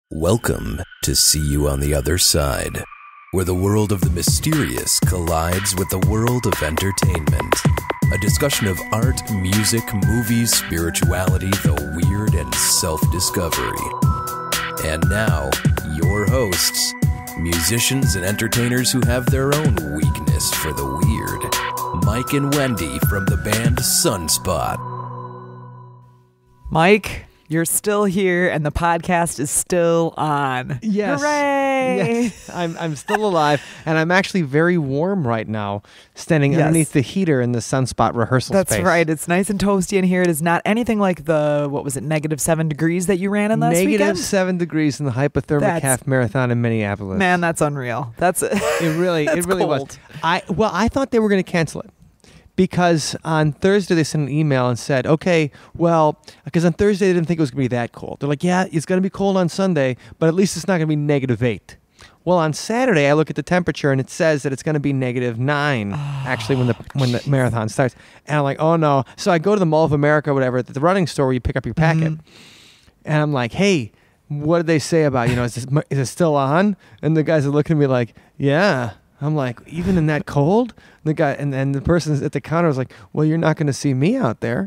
Welcome to See You on the Other Side, where the world of the mysterious collides with the world of entertainment. A discussion of art, music, movies, spirituality, the weird, and self-discovery. And now, your hosts, musicians and entertainers who have their own weakness for the weird, Mike and Wendy from the band Sunspot. Mike, you're still here, and the podcast is still on. Yes. Hooray! Yes. I'm still alive, and I'm actually very warm right now, standing underneath the heater in the Sunspot rehearsal space. That's right. It's nice and toasty in here. It is not anything like the, -7 degrees that you ran in last weekend? -7 degrees in the hypothermic half marathon in Minneapolis. Man, that's unreal. It really cold. was. I thought they were going to cancel it. Because on Thursday they sent an email and said, okay, well, because on Thursday they didn't think it was going to be that cold. They're like, yeah, it's going to be cold on Sunday, but at least it's not going to be -8. Well, on Saturday I look at the temperature and it says that it's going to be -9 actually when the marathon starts. And I'm like, oh no. So I go to the Mall of America or whatever, at the running store where you pick up your packet. And I'm like, hey, what did they say about, is it still on? And the guys are looking at me like, yeah. I'm like, even in that cold? The guy and the person at the counter was like, well, you're not going to see me out there.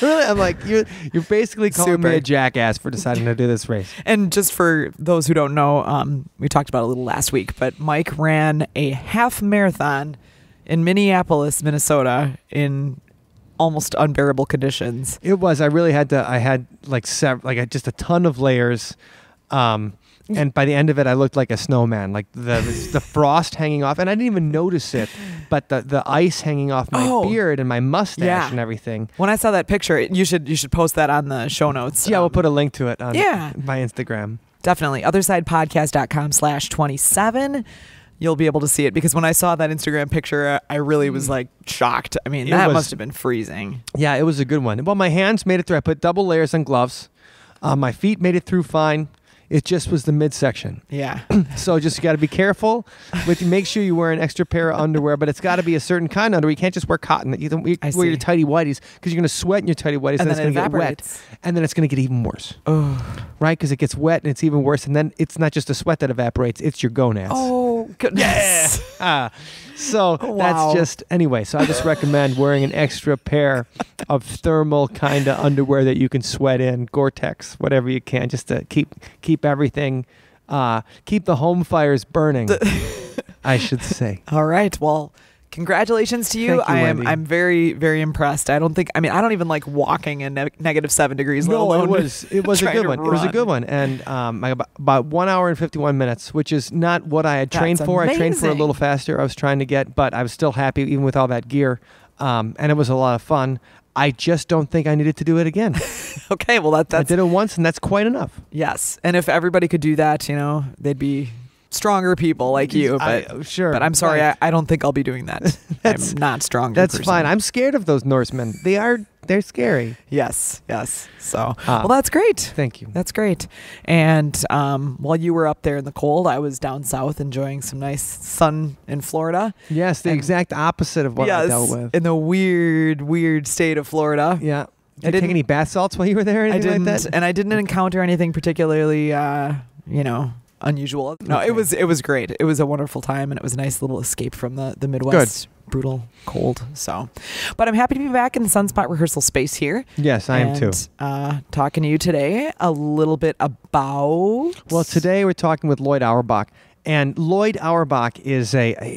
Really? I'm like, you're basically calling me a jackass for deciding to do this race. And just for those who don't know, we talked about it a little last week, but Mike ran a half marathon in Minneapolis, Minnesota in almost unbearable conditions. It was. I really had to. I had just a ton of layers. And by the end of it, I looked like a snowman, like the frost hanging off. And I didn't even notice it, but the ice hanging off my beard and my mustache and everything. When I saw that picture, you should post that on the show notes. Yeah, we'll put a link to it on my Instagram. Definitely. OthersidePodcast.com/27. You'll be able to see it, because when I saw that Instagram picture, I really was like shocked. I mean, that must have been freezing. Yeah, it was a good one. Well, my hands made it through. I put double layers on gloves. My feet made it through fine. It just was the midsection. Yeah. So just got to be careful. Make sure you wear an extra pair of underwear, but it's got to be a certain kind of underwear. You can't just wear cotton. You don't wear your tighty whities, because you're going to sweat in your tighty whities, and then it's going to get wet, and then it's going to get even worse. Oh. Right? Because it gets wet and it's even worse, and then it's not just the sweat that evaporates; it's your gonads. Oh goodness. Yeah. That's just anyway. So I just recommend wearing an extra pair of thermal kind of underwear that you can sweat in, Gore-Tex, whatever you can, just to keep everything, keep the home fires burning. I should say. All right. Well, congratulations to you. Thank you, I'm very, very impressed. I don't even like walking in -7 degrees. No, it was a good one. It was a good one. And about 1 hour and 51 minutes, which is not what I had trained for. Amazing. I trained for a little faster. I was trying to get, but I was still happy even with all that gear. And it was a lot of fun. I just don't think I needed to do it again. Okay, well I did it once, and that's quite enough. Yes, and if everybody could do that, they'd be stronger people like you. But sure. But I'm sorry, right. I don't think I'll be doing that. I'm not stronger. That's fine. I'm scared of those Norsemen. They're scary. Yes. So, well, that's great. Thank you. That's great. And while you were up there in the cold, I was down south enjoying some nice sun in Florida. Yes, the exact opposite of what I dealt with. In the weird state of Florida. Yeah. Did you take any bath salts while you were there? I didn't, like that? And I didn't encounter anything particularly, unusual. No, okay. It was great. It was a wonderful time, and it was a nice little escape from the Midwest. Good. Brutal cold. So, but I'm happy to be back in the Sunspot rehearsal space here. Yes, I am too. Talking to you today a little bit about. Well, today we're talking with Loyd Auerbach, and Loyd Auerbach is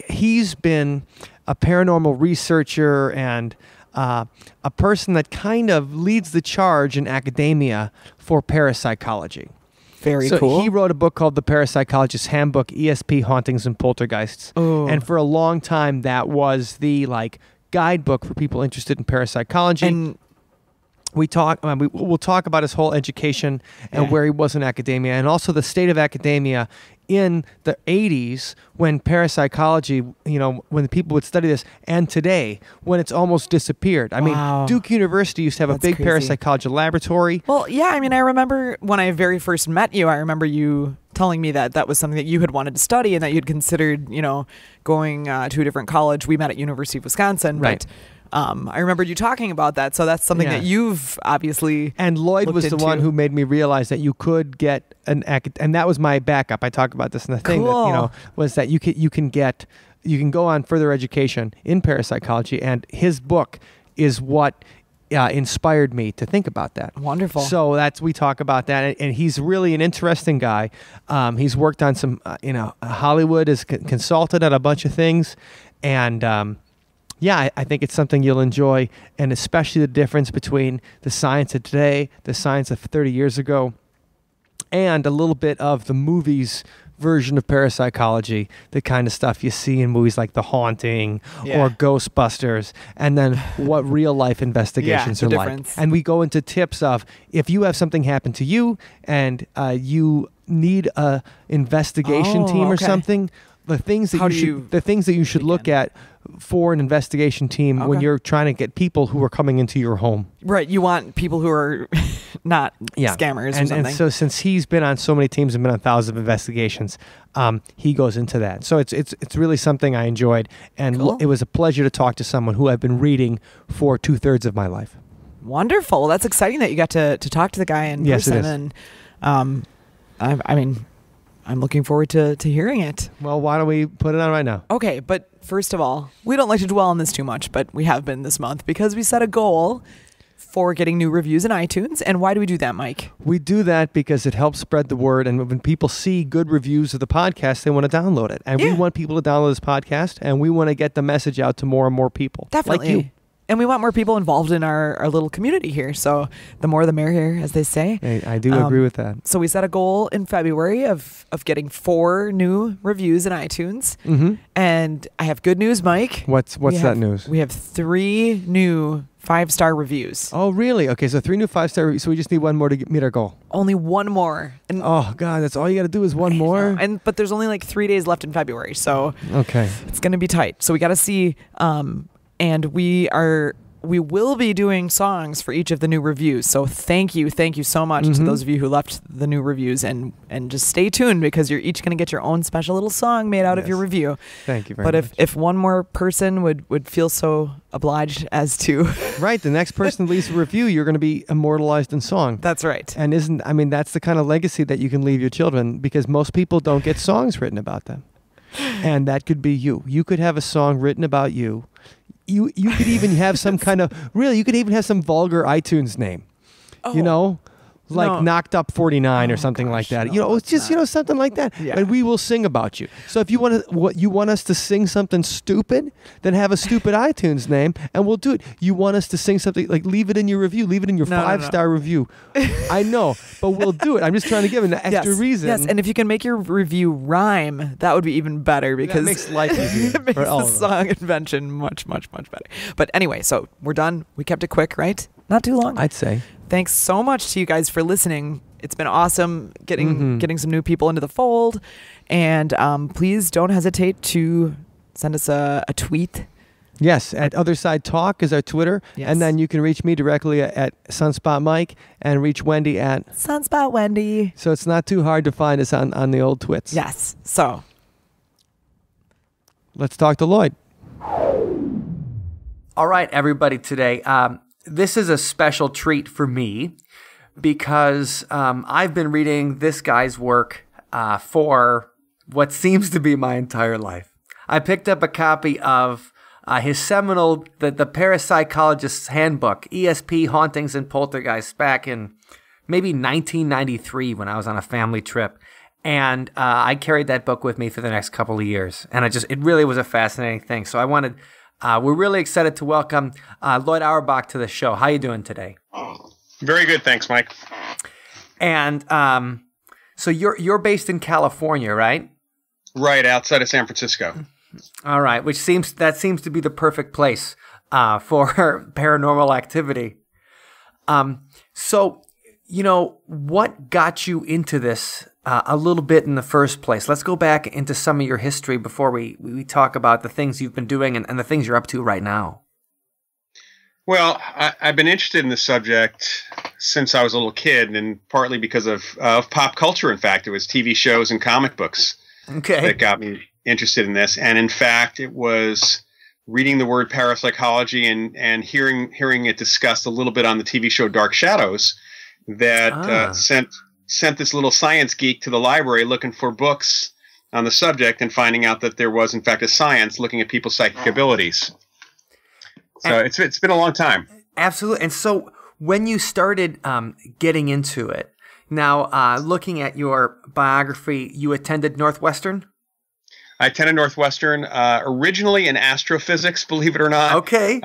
he's been a paranormal researcher and a person that kind of leads the charge in academia for parapsychology. Very cool. He wrote a book called The Parapsychologist's Handbook, ESP Hauntings and Poltergeists. Oh. And for a long time, that was the guidebook for people interested in parapsychology. And we'll talk about his whole education and where he was in academia, and also the state of academia in the 80s when parapsychology, when the people would study this, and today when it's almost disappeared. I mean, Duke University used to have a big parapsychology laboratory. Well, yeah, I mean, I remember when I very first met you, I remember you telling me that was something that you had wanted to study and that you'd considered, going to a different college. We met at University of Wisconsin, right. I remembered you talking about that. So that's something that you've obviously And Loyd was the one who made me realize that you could get and that was my backup. I talk about this in the thing that, was that you can go on further education in parapsychology, and his book is what inspired me to think about that. Wonderful. So we talk about that, and he's really an interesting guy. He's worked on some, Hollywood, has consulted on a bunch of things, and I think it's something you'll enjoy, and especially the difference between the science of today, the science of 30 years ago, and a little bit of the movies version of parapsychology, the kind of stuff you see in movies like The Haunting or Ghostbusters, and then what real life investigations are like. And we go into tips of if you have something happen to you and you need a investigation team or something, the things that you should look at for an investigation team when you're trying to get people who are coming into your home. Right. You want people who are not scammers or something. And so since he's been on so many teams and been on thousands of investigations, he goes into that. So it's really something I enjoyed. And it was a pleasure to talk to someone who I've been reading for 2/3 of my life. Wonderful. Well, that's exciting that you got to talk to the guy in person. Yes, it is. And I'm looking forward to hearing it. Well, why don't we put it on right now? Okay, but first of all, we don't like to dwell on this too much, but we have been this month because we set a goal for getting new reviews in iTunes. And why do we do that, Mike? We do that because it helps spread the word. And when people see good reviews of the podcast, they want to download it. And we want people to download this podcast, and we want to get the message out to more and more people. Definitely. Like you. And we want more people involved in our little community here. So the more the merrier, as they say. I do agree with that. So we set a goal in February of getting 4 new reviews in iTunes. Mm-hmm. And I have good news, Mike. What's that news? We have 3 new 5-star reviews. Oh, really? Okay, so 3 new 5-star reviews. So we just need one more to meet our goal. Only one more. And oh, God, that's all you got to do is one more? But there's only like 3 days left in February. So okay, it's going to be tight. So we got to see... and we will be doing songs for each of the new reviews. So thank you so much to those of you who left the new reviews, and just stay tuned because you're each going to get your own special little song made out of your review. Thank you very much. But if one more person would feel so obliged as to right, the next person leaves a review, you're going to be immortalized in song. That's right. And that's the kind of legacy that you can leave your children, because most people don't get songs written about them. And that could be you. You could have a song written about you. You could even have some kind of you could even have some vulgar iTunes name, like Knocked Up 49 or something like that. It's just something like that. Yeah. And we will sing about you. So if you want us to sing something stupid, then have a stupid iTunes name, and we'll do it. You want us to sing something, like leave it in your review, leave it in your 5-star review. I know, but we'll do it. I'm just trying to give an extra reason. Yes, and if you can make your review rhyme, that would be even better, because that makes life easier. It makes the song invention much, much, much better. But anyway, so we're done. We kept it quick, right? Not too long. I'd say. Thanks so much to you guys for listening. It's been awesome getting some new people into the fold. And please don't hesitate to send us a tweet. Yes, at Other Side Talk is our Twitter. Yes. And then you can reach me directly at Sunspot Mike, and reach Wendy at Sunspot Wendy. So it's not too hard to find us on the old twits. Yes. So let's talk to Loyd. All right, everybody, today. This is a special treat for me because I've been reading this guy's work for what seems to be my entire life. I picked up a copy of his seminal, the Parapsychologist's Handbook, ESP Hauntings and Poltergeists, back in maybe 1993 when I was on a family trip. And I carried that book with me for the next couple of years. And it really was a fascinating thing. So we're really excited to welcome Loyd Auerbach to the show. How you doing today? Very good, thanks, Mike. And so you're based in California, right? Right, outside of San Francisco. All right, that seems to be the perfect place for paranormal activity. So, what got you into this a little bit in the first place? Let's go back into some of your history before we talk about the things you've been doing and the things you're up to right now. Well, I've been interested in this subject since I was a little kid, and partly because of pop culture. In fact, it was TV shows and comic books that got me interested in this. And in fact, it was reading the word parapsychology and hearing it discussed a little bit on the TV show Dark Shadows, that sent this little science geek to the library looking for books on the subject and finding out that there was, in fact, a science looking at people's psychic abilities. So it's been a long time. Absolutely. And so when you started getting into it, now looking at your biography, you attended Northwestern? I attended Northwestern, originally in astrophysics, believe it or not. Okay.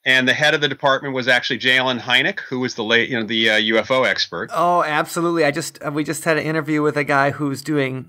And the head of the department was actually J. Allen Hynek, who was the UFO expert. Oh, absolutely. We just had an interview with a guy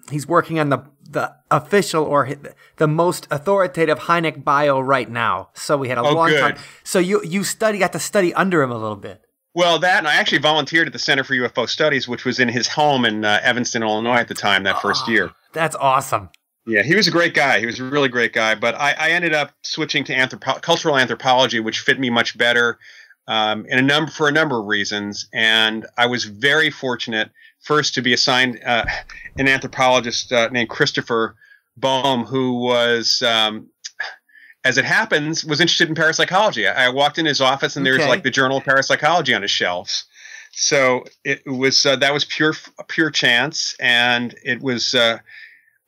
he's working on the official or the most authoritative Hynek bio right now. So we had a long time. So you got to study under him a little bit. Well, that, and I actually volunteered at the Center for UFO Studies, which was in his home in Evanston, Illinois at the time, that first year. That's awesome. Yeah, he was a great guy. He was a really great guy. But I ended up switching to cultural anthropology, which fit me much better for a number of reasons. And I was very fortunate, first, to be assigned an anthropologist named Christopher Boehm, who was, as it happens, was interested in parapsychology. I walked in his office, and there's like the Journal of Parapsychology on his shelves. So it was that was pure chance, and it was a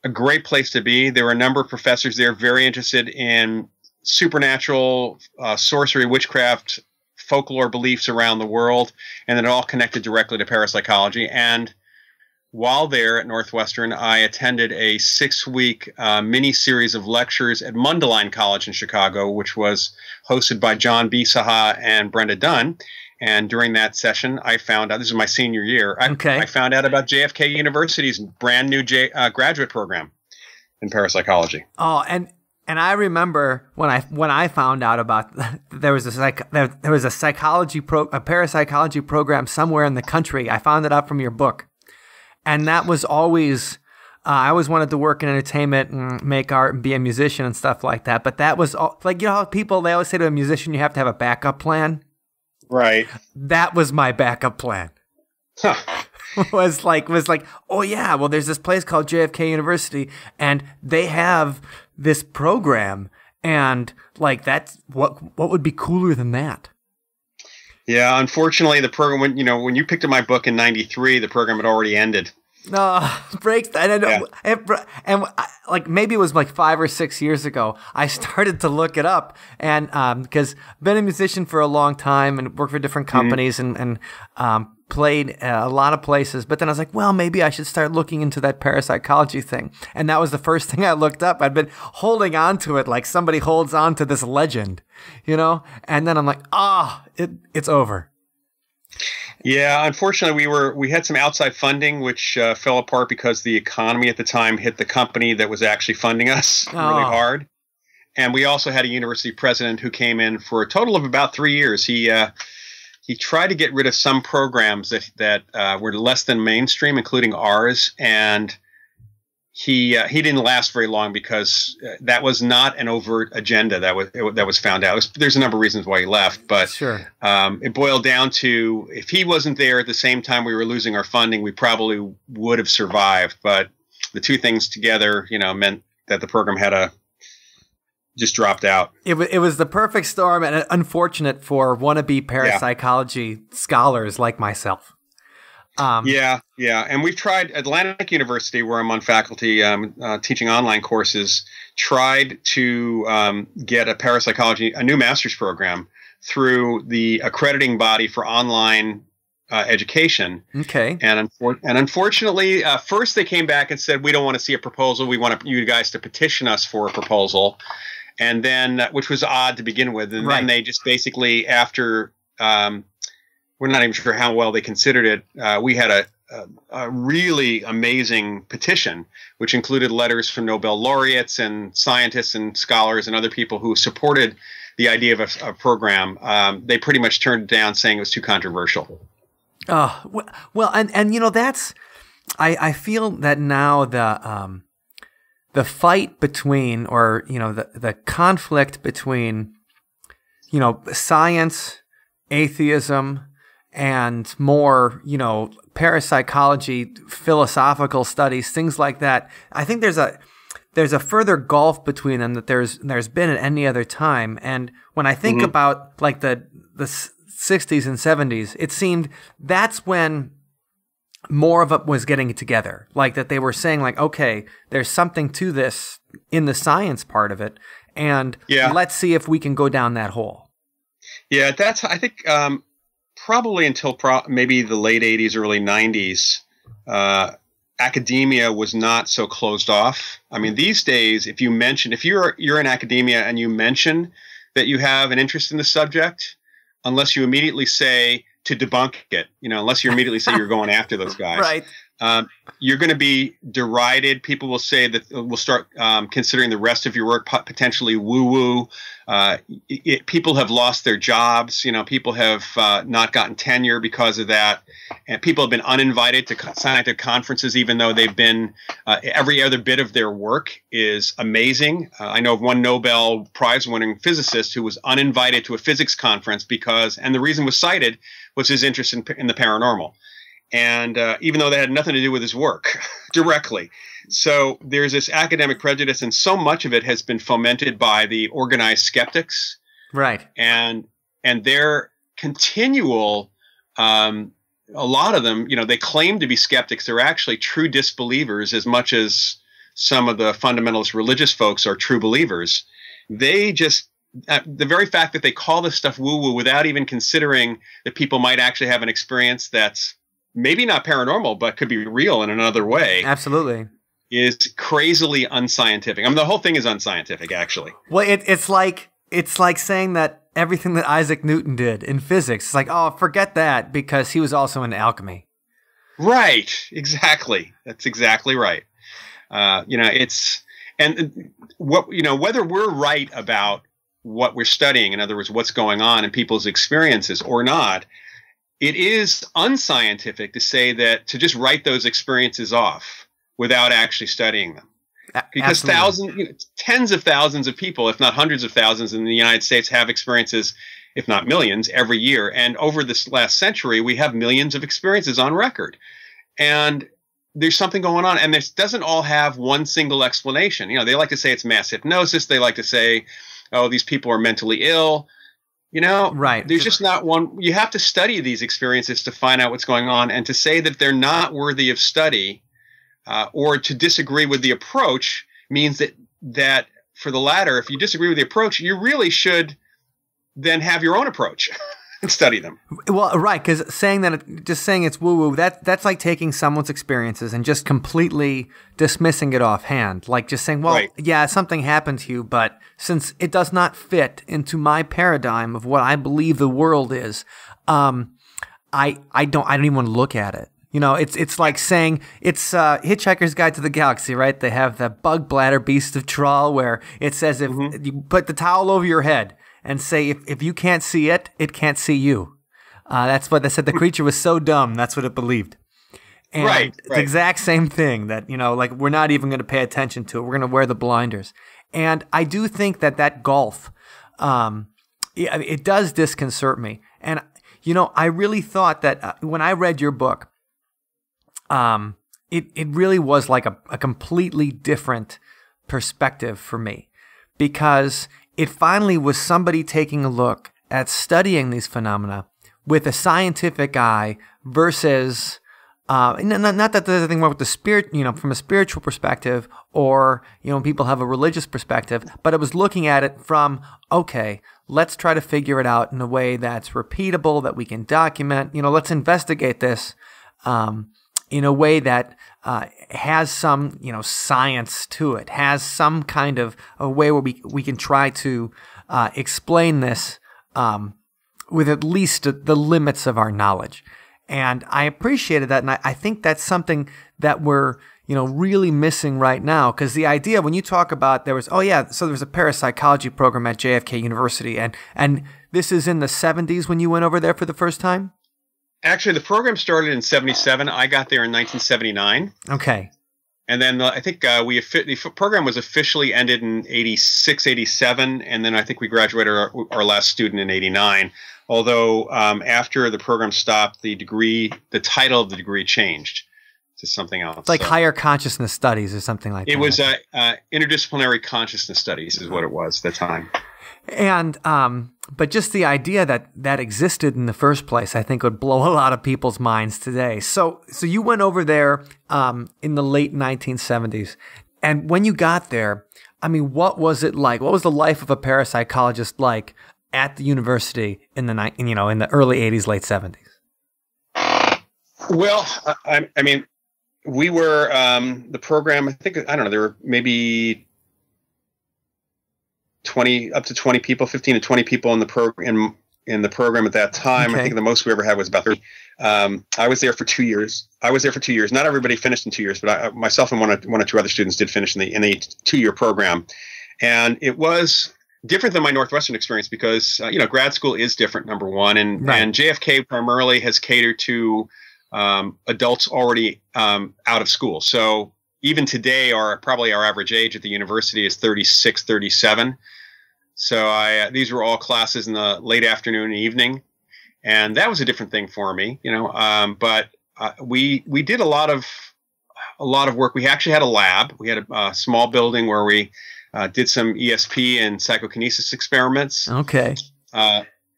great place to be. There were a number of professors there very interested in supernatural, sorcery, witchcraft, folklore beliefs around the world, and it all connected directly to parapsychology. And while there at Northwestern, I attended a 6-week mini-series of lectures at Mundelein College in Chicago, which was hosted by John B. Saha and Brenda Dunn. And during that session, I found out, this is my senior year, I found out about JFK University's brand new graduate program in parapsychology. Oh, and I remember when I found out about there was a parapsychology program somewhere in the country. I found it out from your book, and that was always I always wanted to work in entertainment and make art and be a musician and stuff like that. But that was like, you know how they always say to a musician you have to have a backup plan. Right. That was my backup plan. Huh. was like, oh yeah, well there's this place called JFK University and they have this program, and like that's what would be cooler than that? Yeah, unfortunately the program when you picked up my book in '93, the program had already ended. No, breaks. And like maybe it was like 5 or 6 years ago, I started to look it up, and because I've been a musician for a long time and worked for different companies and played a lot of places. But then I was like, well, maybe I should start looking into that parapsychology thing. And that was the first thing I looked up. I'd been holding on to it like somebody holds on to this legend, And then I'm like, it's over. Yeah, unfortunately, we had some outside funding, which fell apart because the economy at the time hit the company that was actually funding us really hard. And we also had a university president who came in for a total of about 3 years. He tried to get rid of some programs that were less than mainstream, including ours, and he didn't last very long because that was not an overt agenda that was found out. There's a number of reasons why he left, but sure. It boiled down to if he wasn't there at the same time we were losing our funding, we probably would have survived. But the two things together, meant that the program just dropped out. It was the perfect storm, and unfortunate for wannabe parapsychology scholars like myself. Yeah. And we've tried Atlantic University, where I'm on faculty teaching online courses, tried to get a new master's program through the accrediting body for online education. Okay. And unfortunately, first they came back and said, we don't want to see a proposal. We want you guys to petition us for a proposal. And then, which was odd to begin with. And then they just basically, after we're not even sure how well they considered it. We had a really amazing petition, which included letters from Nobel laureates and scientists and scholars and other people who supported the idea of a program. They pretty much turned it down, saying it was too controversial. Oh, well, and that's I feel that now the fight between, or the conflict between, science, atheism, and more, parapsychology, philosophical studies, things like that. I think there's there's a further gulf between them that there's been at any other time. And when I think about like the 60s and 70s, it seemed that's when more of it was getting together. Like that they were saying like, okay, there's something to this in the science part of it, and let's see if we can go down that hole. Yeah, that's, I think, probably until maybe the late 80s, early 90s, academia was not so closed off. I mean, these days, if you're in academia and you mention that you have an interest in the subject, unless you immediately say to debunk it, unless you immediately say you're going after those guys, right? You're going to be derided. People will say that will start considering the rest of your work potentially woo-woo. People have lost their jobs. People have not gotten tenure because of that. And people have been uninvited to scientific conferences, even though they've been every other bit of their work is amazing. I know of one Nobel Prize winning physicist who was uninvited to a physics conference and the reason was cited was his interest in the paranormal. And even though that had nothing to do with his work directly. So there's this academic prejudice, and so much of it has been fomented by the organized skeptics. Right. And their continual, a lot of them, they claim to be skeptics. They're actually true disbelievers as much as some of the fundamentalist religious folks are true believers. They just, the very fact that they call this stuff woo-woo without even considering that people might actually have an experience that's maybe not paranormal, but could be real in another way. Absolutely. Is crazily unscientific. I mean, the whole thing is unscientific, actually. Well, it's like saying that everything that Isaac Newton did in physics, it's like, oh, forget that because he was also in alchemy. Right. Exactly. That's exactly right. Whether we're right about what we're studying, in other words, what's going on in people's experiences or not, it is unscientific to say that to just write those experiences off without actually studying them. Because tens of thousands of people, if not hundreds of thousands in the United States have experiences, if not millions, every year. And over this last century, we have millions of experiences on record. And there's something going on. And this doesn't all have one single explanation. They like to say it's mass hypnosis. They like to say, oh, these people are mentally ill. Right. There's just not one. You have to study these experiences to find out what's going on, and to say that they're not worthy of study or to disagree with the approach means that for the latter, if you disagree with the approach, you really should then have your own approach and study them. Well, right, because just saying it's woo-woo, that's like taking someone's experiences and just completely dismissing it offhand. Like just saying, well, yeah, something happened to you, but since it does not fit into my paradigm of what I believe the world is, I don't even want to look at it. It's like saying it's Hitchhiker's Guide to the Galaxy, right? They have the bug bladder beast of Trawl where it says if you put the towel over your head and say if you can't see it, it can't see you. That's what they said. The creature was so dumb, that's what it believed. And it's the exact same thing that, like we're not even going to pay attention to it. We're going to wear the blinders. And I do think that gulf, it does disconcert me. And, I really thought that when I read your book, it really was like a completely different perspective for me, because it finally was somebody taking a look at studying these phenomena with a scientific eye versus, not that there's anything wrong with the spirit, from a spiritual perspective or, people have a religious perspective, but it was looking at it from, okay, let's try to figure it out in a way that's repeatable, that we can document, let's investigate this, in a way that has some, science to it, has some kind of a way where we can try to explain this with at least the limits of our knowledge. And I appreciated that, and I think that's something that we're, really missing right now. Because the idea, when you talk about there was a parapsychology program at JFK University, and this is in the 70s when you went over there for the first time? Actually, the program started in 77. I got there in 1979. Okay. And then I think the program was officially ended in 86, 87. And then I think we graduated our last student in 89. Although after the program stopped, the title of the degree changed. to something else. It's like higher consciousness studies or something like that. It was interdisciplinary consciousness studies is what it was at the time. And but just the idea that existed in the first place, I think, would blow a lot of people's minds today. So you went over there in the late 1970s, and when you got there, I mean, what was it like? What was the life of a parapsychologist like at the university in the early 80s, late 70s? Well, I mean, we were the program. I don't know. There were maybe 20 up to 20 people, 15 to 20 people in the program at that time. Okay. I think the most we ever had was about 30. I was there for 2 years. Not everybody finished in 2 years, but myself and one or two other students did finish in the 2-year program, and it was different than my Northwestern experience because grad school is different. Number one, and JFK primarily has catered to adults already out of school. So even today, probably our average age at the university is 36, 37. So these were all classes in the late afternoon and evening, and that was a different thing for me, But we did a lot of work. We actually had a lab. We had a small building where we did some ESP and psychokinesis experiments. Okay.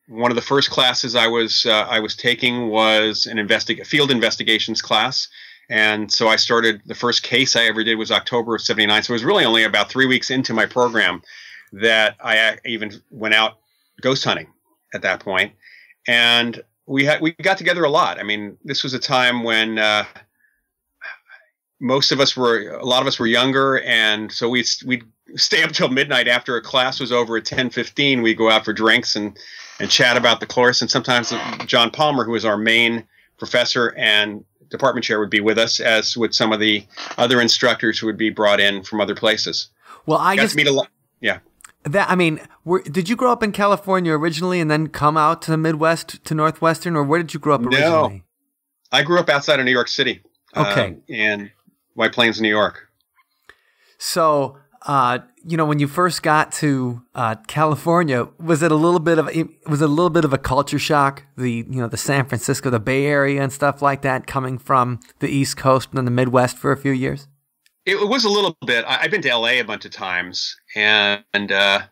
One of the first classes I was taking was an field investigations class. And so I started, the first case I ever did was October of 79. So it was really only about 3 weeks into my program that I even went out ghost hunting at that point. And we got together a lot. I mean, this was a time when a lot of us were younger. And so we'd stay up till midnight after a class was over at 10:15. We'd go out for drinks and chat about the course. And sometimes John Palmer, who was our main professor and department chair, would be with us, as would some of the other instructors who would be brought in from other places. Well, I got to meet a lot. Yeah. Did you grow up in California originally and then come out to the Midwest, to Northwestern, or where did you grow up originally? No, I grew up outside of New York City. Okay. In White Plains, New York. So, when you first got to California, was it a little bit of a culture shock? The San Francisco, the Bay Area, and stuff like that, coming from the East Coast and then the Midwest for a few years. It was a little bit. I've been to LA a bunch of times, and San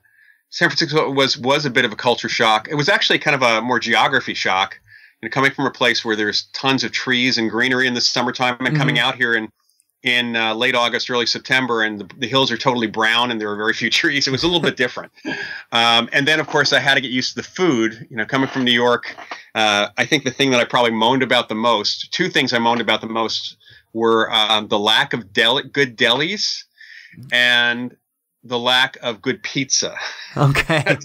Francisco was a bit of a culture shock. It was actually kind of a more geography shock, coming from a place where there's tons of trees and greenery in the summertime, and coming out here in late August, early September, and the hills are totally brown and there are very few trees. It was a little bit different. And then, of course, I had to get used to the food. Coming from New York, I think the thing that I probably moaned about the most, two things I moaned about the most, were the lack of good delis and the lack of good pizza. Okay.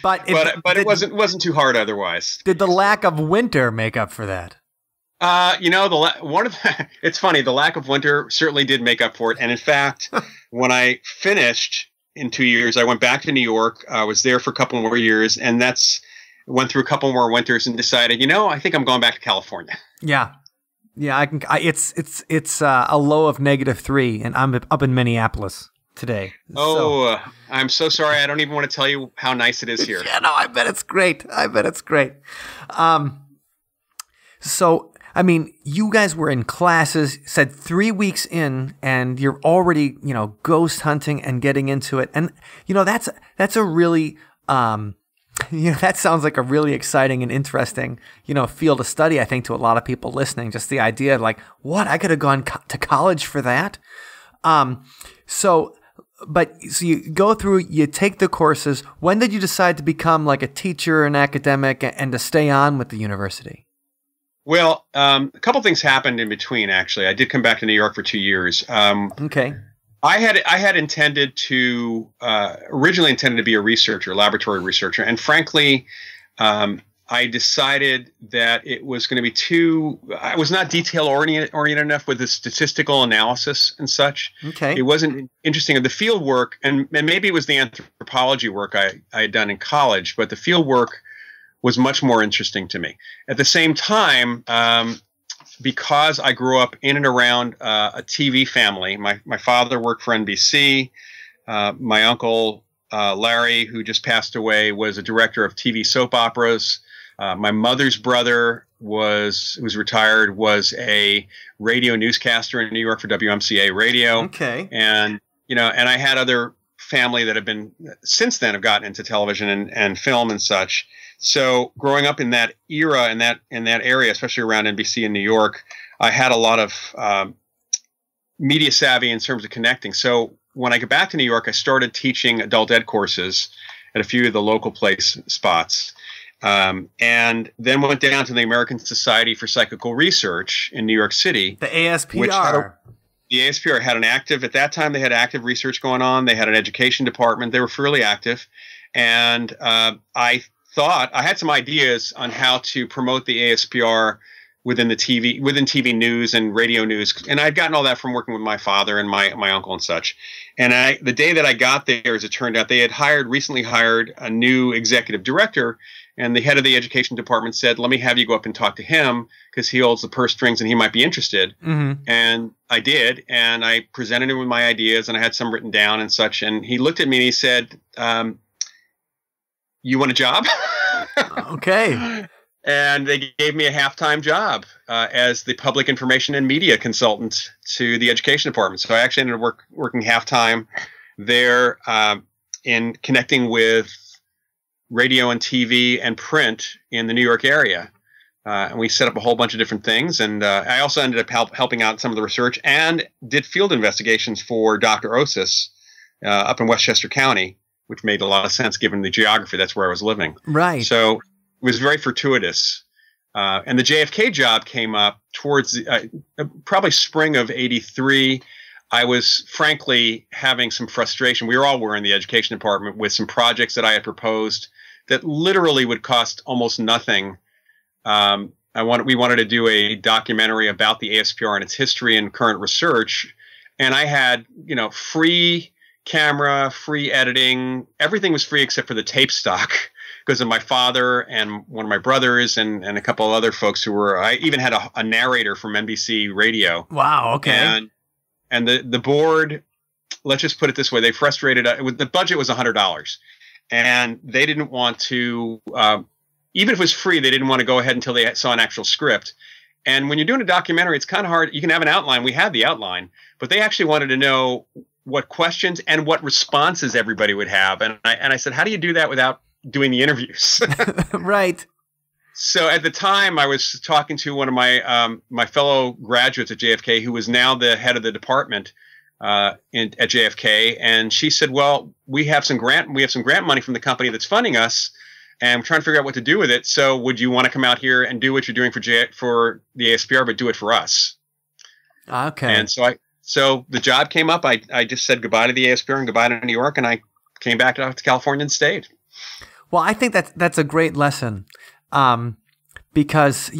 But it wasn't too hard otherwise. Did the lack of winter make up for that? It's funny. The lack of winter certainly did make up for it. And in fact, when I finished in 2 years, I went back to New York. I was there for a couple more years, and went through a couple more winters and decided, I think I'm going back to California. Yeah. Yeah, it's a low of -3, and I'm up in Minneapolis today. I'm so sorry. I don't even want to tell you how nice it is here. Yeah, no, I bet it's great. So, I mean, you guys were in classes, said 3 weeks in, and you're already, ghost hunting and getting into it. And, that's a really, that sounds like a really exciting and interesting, field of study, I think, to a lot of people listening. Just the idea of like, what? I could have gone to college for that? So you go through, you take the courses. When did you decide to become like a teacher, an academic, and to stay on with the university? Well, a couple things happened in between, actually. I did come back to New York for 2 years. Okay. I had originally intended to be a laboratory researcher. And frankly, I decided that it was going to be I was not detail oriented enough with the statistical analysis and such. Okay. It wasn't interesting. The field work, and maybe it was the anthropology work I had done in college, but the field work was much more interesting to me. At the same time, because I grew up in and around a TV family, my father worked for NBC. My uncle, Larry, who just passed away, was a director of TV soap operas. My mother's brother who's retired, was a radio newscaster in New York for WMCA radio. Okay. And, and I had other family that have been since then have gotten into television and film and such. So growing up in that era, in that area, especially around NBC in New York, I had a lot of media savvy in terms of connecting. So when I got back to New York, I started teaching adult ed courses at a few of the local place spots. And then went down to the American Society for Psychical Research in New York City. The ASPR. The ASPR had at that time, they had active research going on. They had an education department. They were fairly active. And I thought I had some ideas on how to promote the ASPR within TV news and radio news. And I'd gotten all that from working with my father and my uncle and such. And the day that I got there, as it turned out, they had recently hired a new executive director. And the head of the education department said, let me have you go up and talk to him because he holds the purse strings and he might be interested. Mm-hmm. And I did. And I presented him with my ideas and I had some written down and such. And he looked at me and he said, you want a job? Okay. And they gave me a half-time job as the public information and media consultant to the education department. So I actually ended up working half-time there in connecting with radio and TV and print in the New York area. And we set up a whole bunch of different things. And I also ended up helping out some of the research and did field investigations for Dr. Osis up in Westchester County, which made a lot of sense given the geography. That's where I was living. Right. So it was very fortuitous. And the JFK job came up towards probably spring of '83. I was frankly having some frustration. We were in the education department with some projects that I had proposed that literally would cost almost nothing. We wanted to do a documentary about the ASPR and its history and current research. And I had, free camera, free editing. Everything was free except for the tape stock because of my father and one of my brothers and a couple of other folks I even had a narrator from NBC radio. Wow. Okay. And the board, let's just put it this way, they frustrated. The budget was $100, and they didn't want to, even if it was free, they didn't want to go ahead until they saw an actual script. And when you're doing a documentary, it's kind of hard. You can have an outline. We had the outline, but they actually wanted to know what questions and what responses everybody would have. And I said, how do you do that without doing the interviews? Right. So at the time, I was talking to one of my fellow graduates at JFK, who was now the head of the department at JFK, and she said, "Well, we have some grant money from the company that's funding us, and we're trying to figure out what to do with it. So, would you want to come out here and do what you're doing for the ASPR, but do it for us?" Okay. And so the job came up. I just said goodbye to the ASPR and goodbye to New York, and I came back to California and stayed. Well, I think that's a great lesson. Because,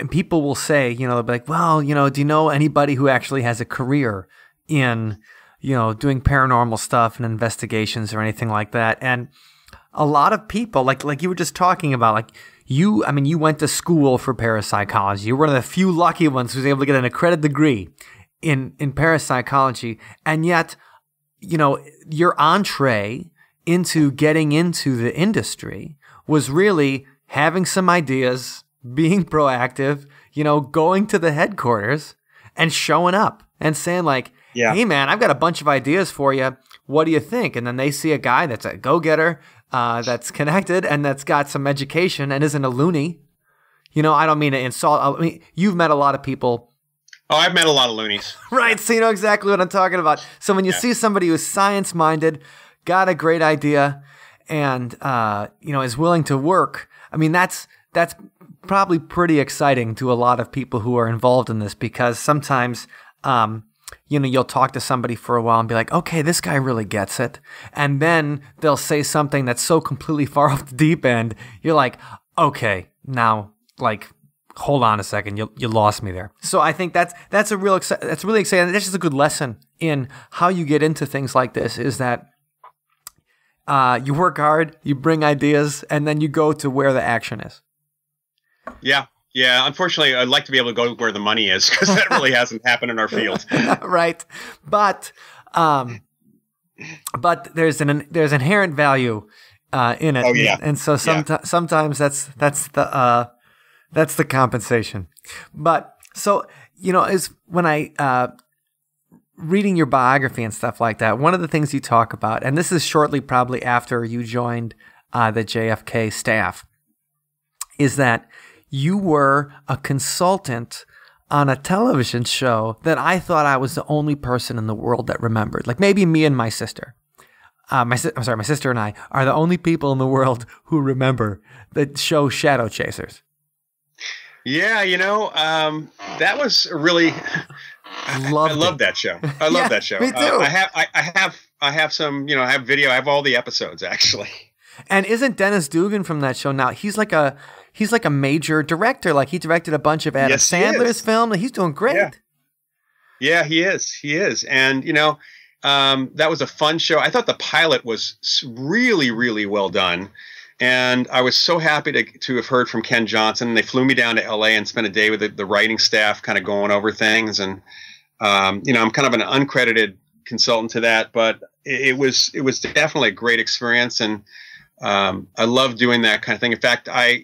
people will say, they'll be like, well, do you know anybody who actually has a career in, doing paranormal stuff and investigations or anything like that? And a lot of people, like you were just talking about, like you went to school for parapsychology. You're one of the few lucky ones who's able to get an accredited degree in parapsychology. And yet, your entree into getting into the industry was really having some ideas, being proactive, going to the headquarters and showing up and saying like, hey man, I've got a bunch of ideas for you. What do you think? And then they see a guy that's a go-getter, that's connected and that's got some education and isn't a loony. I don't mean to insult. You've met a lot of people. Oh, I've met a lot of loonies. Right. So you know exactly what I'm talking about. So when you see somebody who's science-minded, got a great idea and, is willing to work, that's probably pretty exciting to a lot of people who are involved in this because sometimes, you'll talk to somebody for a while and be like, okay, this guy really gets it. And then they'll say something that's so completely far off the deep end. You're like, okay, now, hold on a second. You lost me there. So I think that's really exciting. That's just a good lesson in how you get into things like this is that you work hard, you bring ideas, and then you go to where the action is. Yeah. Unfortunately, I'd like to be able to go where the money is because that really hasn't happened in our field. Right. But there's inherent value in it. Oh, yeah. And so sometimes that's the compensation. But so, is when I reading your biography and stuff like that, one of the things you talk about, and this is shortly probably after you joined the JFK staff, is that you were a consultant on a television show that I thought I was the only person in the world that remembered. Like maybe me and my sister. My sister and I are the only people in the world who remember the show Shadow Chasers. Yeah, that was really. I love that show. I love that show. Me too. I have some. I have video. I have all the episodes actually. And isn't Dennis Dugan from that show now? He's like a major director. Like he directed a bunch of Adam Sandler's films. He's doing great. Yeah, he is. He is. And that was a fun show. I thought the pilot was really, really well done. And I was so happy to have heard from Ken Johnson. They flew me down to LA and spent a day with the writing staff kind of going over things. And, I'm kind of an uncredited consultant to that, but it was definitely a great experience. And I love doing that kind of thing. In fact, I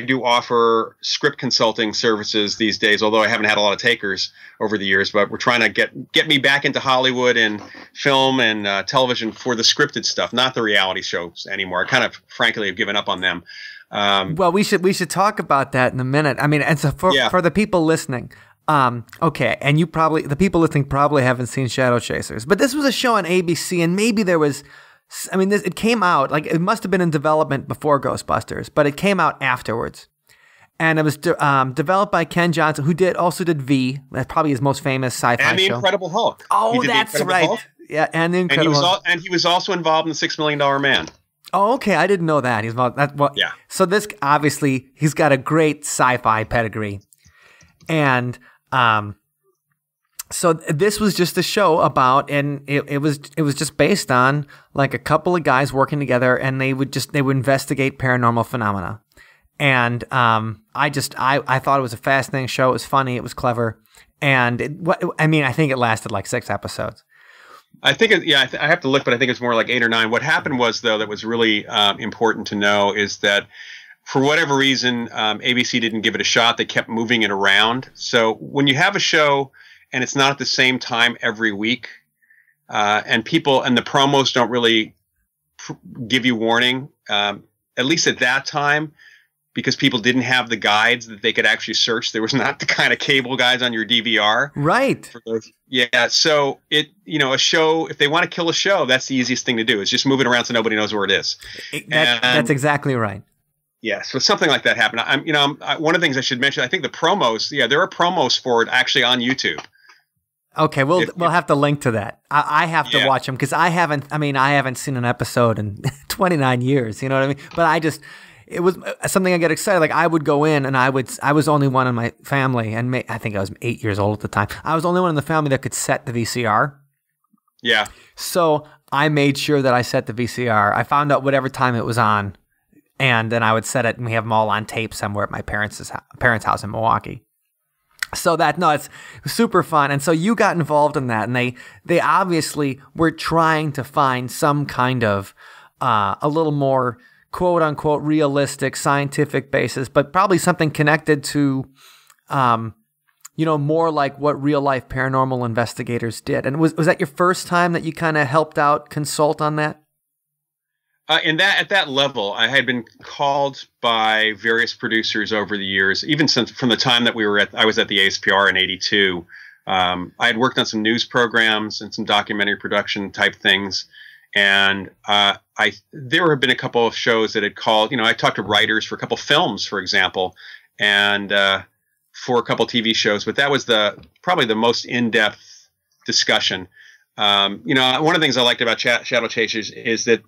do offer script consulting services these days, although I haven't had a lot of takers over the years, but we're trying to get me back into Hollywood and film and television for the scripted stuff, not the reality shows anymore. I kind of, frankly, have given up on them. Well, we should talk about that in a minute. I mean, and so for the people listening, okay, and the people listening probably haven't seen Shadow Chasers, but this was a show on ABC, and maybe there was. It came out, like, it must have been in development before Ghostbusters, but it came out afterwards. And it was developed by Ken Johnson, who also did V. That's probably his most famous sci-fi show. And the Incredible Hulk. Oh, that's right. Hulk. Yeah, and the Incredible Hulk. And he was also involved in the $6 Million Man. Oh, okay. I didn't know that. Yeah. So this, obviously, he's got a great sci-fi pedigree. And so this was just a show about, and it was just based on like a couple of guys working together, and they would investigate paranormal phenomena. And I thought it was a fascinating show. It was funny. It was clever. And I think it lasted like 6 episodes. I think I have to look, but I think it's more like 8 or 9. What happened was, though, that was really important to know is that for whatever reason, ABC didn't give it a shot. They kept moving it around. So when you have a show and it's not at the same time every week, and the promos don't really give you warning, at least at that time, because people didn't have the guides that they could actually search. There was not the kind of cable guides on your DVR. Right. Yeah. So a show, if they want to kill a show, that's the easiest thing to do is just move it around so nobody knows where it is. That's exactly right. Yeah, so something like that happened. One of the things I should mention, I think the promos, there are promos for it actually on YouTube. Okay, we'll have to link to that. I have to watch them because I haven't seen an episode in 29 years. You know what I mean? But it was something I get excited. Like I would go in and I was only one in my family, and I think I was 8 years old at the time. I was the only one in the family that could set the VCR. Yeah. So I made sure that I set the VCR. I found out whatever time it was on, and then I would set it, and we have them all on tape somewhere at my parents' house in Milwaukee. So it's super fun. And so you got involved in that, and they obviously were trying to find some kind of a little more quote unquote realistic scientific basis, but probably something connected to, more like what real life paranormal investigators did. And was that your first time that you kind of helped out consult on that? At that level, I had been called by various producers over the years, even from the time that I was at the ASPR in '82. I had worked on some news programs and some documentary production type things, and there have been a couple of shows that had called. I talked to writers for a couple films, for example, and for a couple TV shows. But that was probably the most in-depth discussion. One of the things I liked about Shadow Chasers is that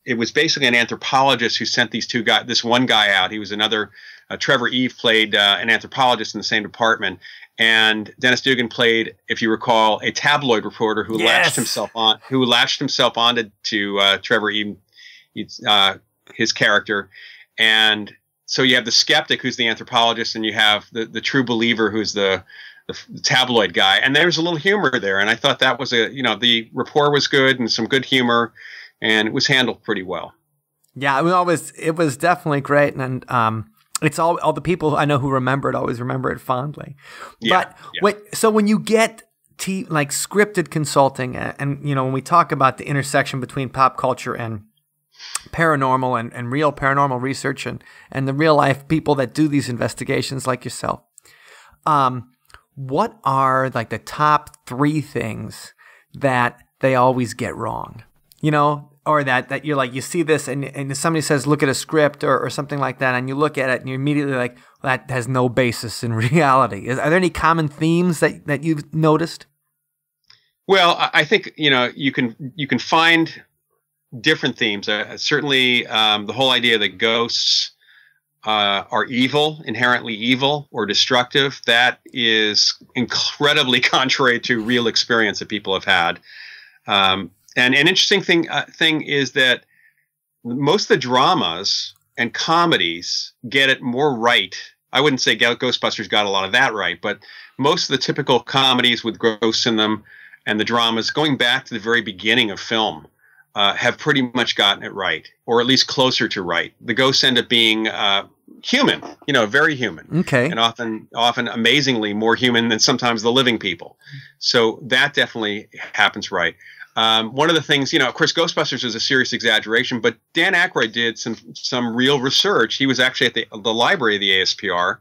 it was basically an anthropologist who sent this one guy out. He was another, Trevor Eve played an anthropologist in the same department. And Dennis Dugan played, if you recall, a tabloid reporter who latched himself onto Trevor Eve, his character. And so you have the skeptic who's the anthropologist, and you have the true believer who's the tabloid guy. And there's a little humor there. And I thought that was the rapport was good and some good humor. And it was handled pretty well. Yeah, it was definitely great, and it's all the people I know who remember it always remember it fondly. Yeah, But so when you get like scripted consulting, and when we talk about the intersection between pop culture and paranormal and real paranormal research and the real life people that do these investigations like yourself, what are like the top 3 things that they always get wrong? Or that you're like, you see this and somebody says, look at a script or something like that, and you look at it and you're immediately like, well, that has no basis in reality. Are there any common themes that you've noticed? Well, I think, you can find different themes. Certainly the whole idea that ghosts are evil, inherently evil or destructive, that is incredibly contrary to real experience that people have had. And an interesting thing is that most of the dramas and comedies get it more right. I wouldn't say Ghostbusters got a lot of that right, but most of the typical comedies with ghosts in them and the dramas going back to the very beginning of film have pretty much gotten it right, or at least closer to right. The ghosts end up being human, very human. Okay. And often amazingly more human than sometimes the living people. So that definitely happens right. One of the things, of course, Ghostbusters is a serious exaggeration, but Dan Aykroyd did some real research. He was actually at the library of the ASPR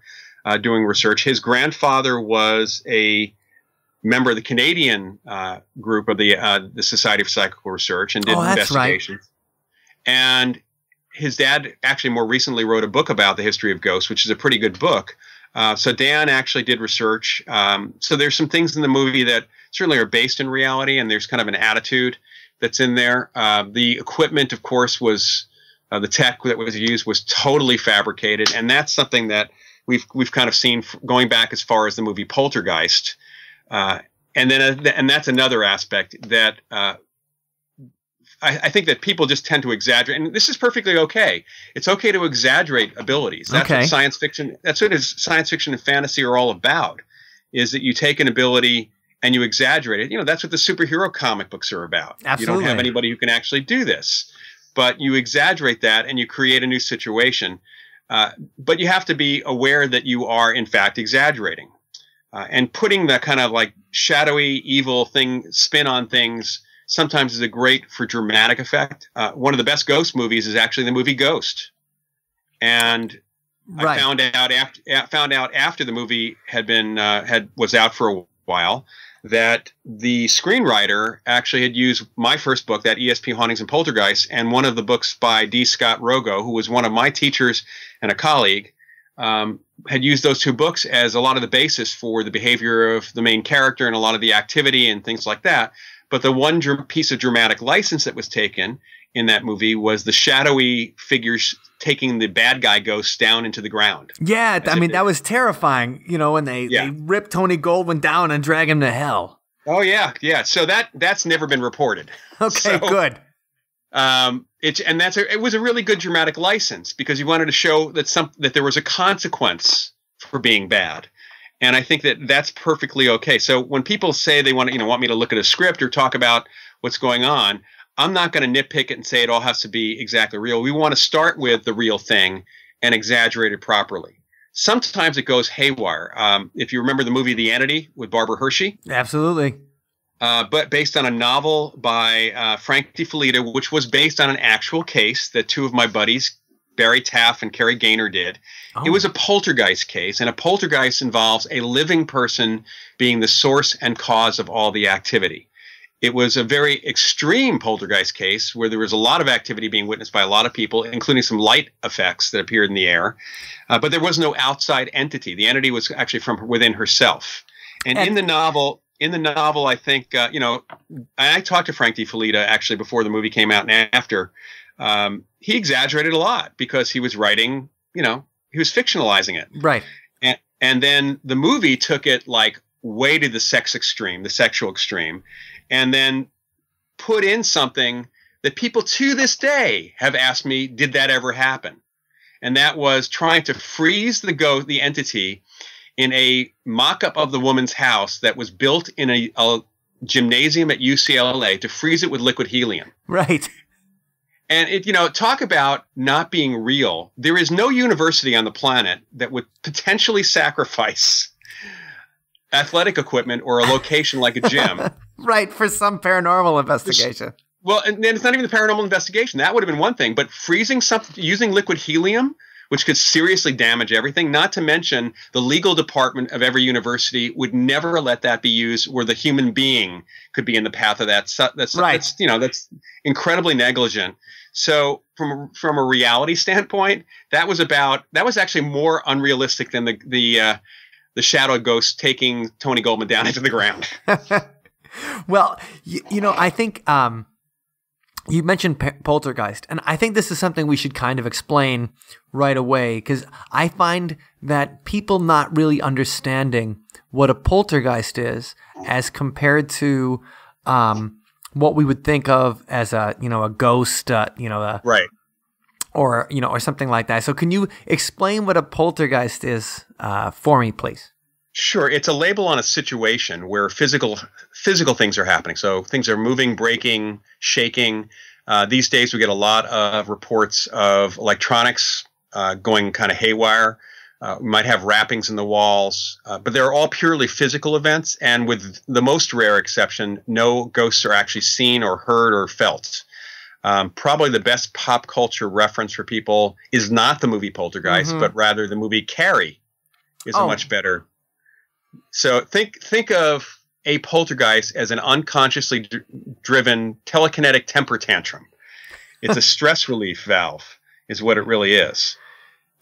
doing research. His grandfather was a member of the Canadian group of the Society for Psychical Research and did investigations. Right. And his dad actually more recently wrote a book about the history of ghosts, which is a pretty good book. So Dan actually did research. So there's some things in the movie that certainly are based in reality, and there's kind of an attitude that's in there. The equipment, of course, was the tech that was used was totally fabricated, and that's something that we've kind of seen going back as far as the movie Poltergeist. And that's another aspect that I think that people just tend to exaggerate, and this is perfectly okay. It's okay to exaggerate abilities. That's what science fiction. That's what science fiction and fantasy are all about. Is that you take an ability and you exaggerate it. That's what the superhero comic books are about. Absolutely. You don't have anybody who can actually do this, but you exaggerate that and you create a new situation. But you have to be aware that you are in fact exaggerating, and putting that kind of like shadowy, evil spin on things. Sometimes is great for dramatic effect. One of the best ghost movies is actually the movie Ghost, and I found out after the movie was out for a while that the screenwriter actually had used my first book, that ESP Hauntings and Poltergeist, and one of the books by D. Scott Rogo, who was one of my teachers and a colleague, had used those 2 books as a lot of the basis for the behavior of the main character and a lot of the activity and things like that. But the one piece of dramatic license that was taken in that movie was the shadowy figures taking the bad guy ghosts down into the ground. Yeah, that was terrifying, when they ripped Tony Goldwyn down and drag him to hell. Oh, yeah. So that's never been reported. Okay, good. It was a really good dramatic license because you wanted to show that there was a consequence for being bad. And I think that that's perfectly okay. So when people say they want me to look at a script or talk about what's going on, I'm not going to nitpick it and say it all has to be exactly real. We want to start with the real thing and exaggerate it properly. Sometimes it goes haywire. If you remember the movie The Entity with Barbara Hershey. Absolutely. But based on a novel by Frank DiFelitta, which was based on an actual case that 2 of my buddies, Barry Taff and Kerry Gaynor, did. Oh. It was a poltergeist case, and a poltergeist involves a living person being the source and cause of all the activity. It was a very extreme poltergeist case where there was a lot of activity being witnessed by a lot of people, including some light effects that appeared in the air. But there was no outside entity. The entity was actually from within herself. And in the novel, I think, I talked to Frank DiFelitta actually before the movie came out and after. He exaggerated a lot because he was writing, he was fictionalizing it. Right. And then the movie took it like way to the sexual extreme, and then put in something that people to this day have asked me, did that ever happen? And that was trying to freeze the entity in a mock-up of the woman's house that was built in a gymnasium at UCLA, to freeze it with liquid helium. Right. And talk about not being real. There is no university on the planet that would potentially sacrifice athletic equipment or a location like a gym. Right, for some paranormal investigation. Well, and it's not even the paranormal investigation. That would have been one thing. But freezing something using liquid helium, which could seriously damage everything, not to mention the legal department of every university would never let that be used where the human being could be in the path of that. That's right. That's incredibly negligent. So from a reality standpoint, that was actually more unrealistic than the shadow ghost taking Tony Goldman down into the ground. Well, I think you mentioned poltergeist, and I think this is something we should kind of explain right away, because I find that people not really understanding what a poltergeist is as compared to what we would think of as a ghost, right, or something like that. So can you explain what a poltergeist is for me, please? Sure. It's a label on a situation where physical things are happening. So things are moving, breaking, shaking. These days we get a lot of reports of electronics going kind of haywire. We might have wrappings in the walls, but they're all purely physical events. And with the most rare exception, no ghosts are actually seen or heard or felt. Probably the best pop culture reference for people is not the movie Poltergeist, but rather the movie Carrie is a much better. So think of a poltergeist as an unconsciously driven telekinetic temper tantrum. It's a stress relief valve is what it really is.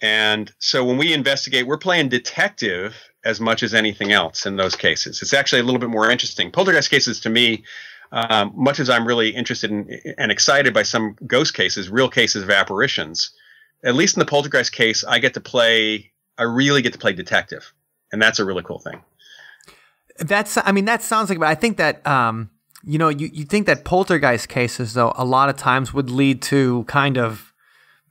And so when we investigate, we're playing detective as much as anything else in those cases. It's actually a little bit more interesting. Poltergeist cases to me, much as I'm really interested in and excited by some ghost cases, real cases of apparitions, at least in the poltergeist case, I really get to play detective. And that's a really cool thing. That sounds like, but I think that, you think that poltergeist cases, though, a lot of times would lead to kind of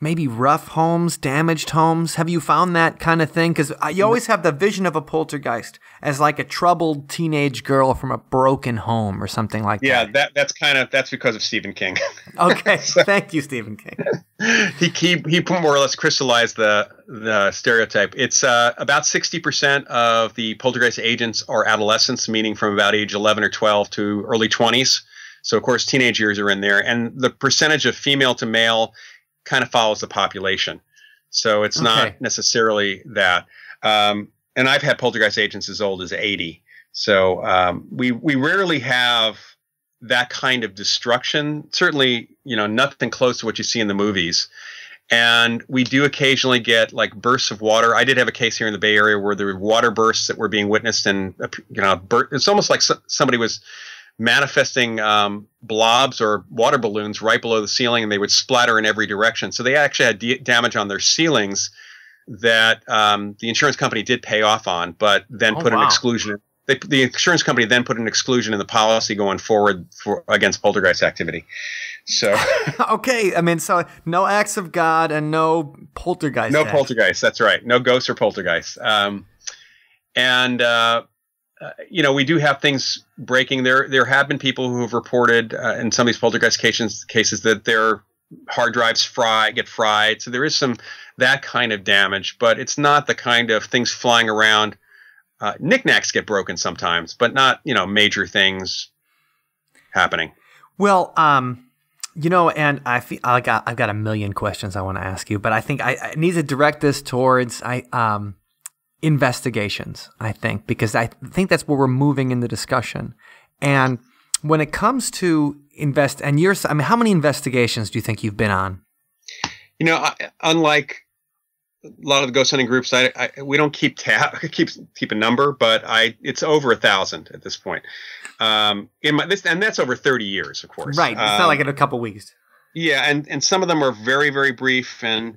maybe rough homes, damaged homes. Have you found that kind of thing? Because you always have the vision of a poltergeist as like a troubled teenage girl from a broken home or something like that. Yeah, that's because of Stephen King. Okay, thank you, Stephen King. He more or less crystallized the stereotype. It's about 60% of the poltergeist agents are adolescents, meaning from about age 11 or 12 to early 20s. So, of course, teenage years are in there. And the percentage of female to male kind of follows the population. So it's not necessarily that. And I've had poltergeist agents as old as 80. So we rarely have that kind of destruction. Certainly, nothing close to what you see in the movies. And we do occasionally get like bursts of water. I did have a case here in the Bay Area where there were water bursts that were being witnessed, and it's almost like somebody was manifesting blobs or water balloons right below the ceiling, and they would splatter in every direction. So they actually had damage on their ceilings that the insurance company did pay off on, but then put an exclusion. The insurance company then put an exclusion in the policy going forward against poltergeist activity. So okay, so no acts of God and no poltergeist. No poltergeist. That's right. No ghosts or poltergeists. We do have things breaking. There have been people who have reported in some of these poltergeist cases that their hard drives get fried. So there is that kind of damage, but it's not the kind of things flying around. Knickknacks get broken sometimes, but not major things happening. Well, and I've got a million questions I want to ask you, but I think I need to direct this towards investigations, I think, because I think that's where we're moving in the discussion. And when it comes to how many investigations do you think you've been on? Unlike a lot of the ghost hunting groups, we don't keep a number, but it's over 1,000 at this point. And that's over 30 years, of course. Right. It's not like in a couple weeks. Yeah, and some of them are very, very brief, and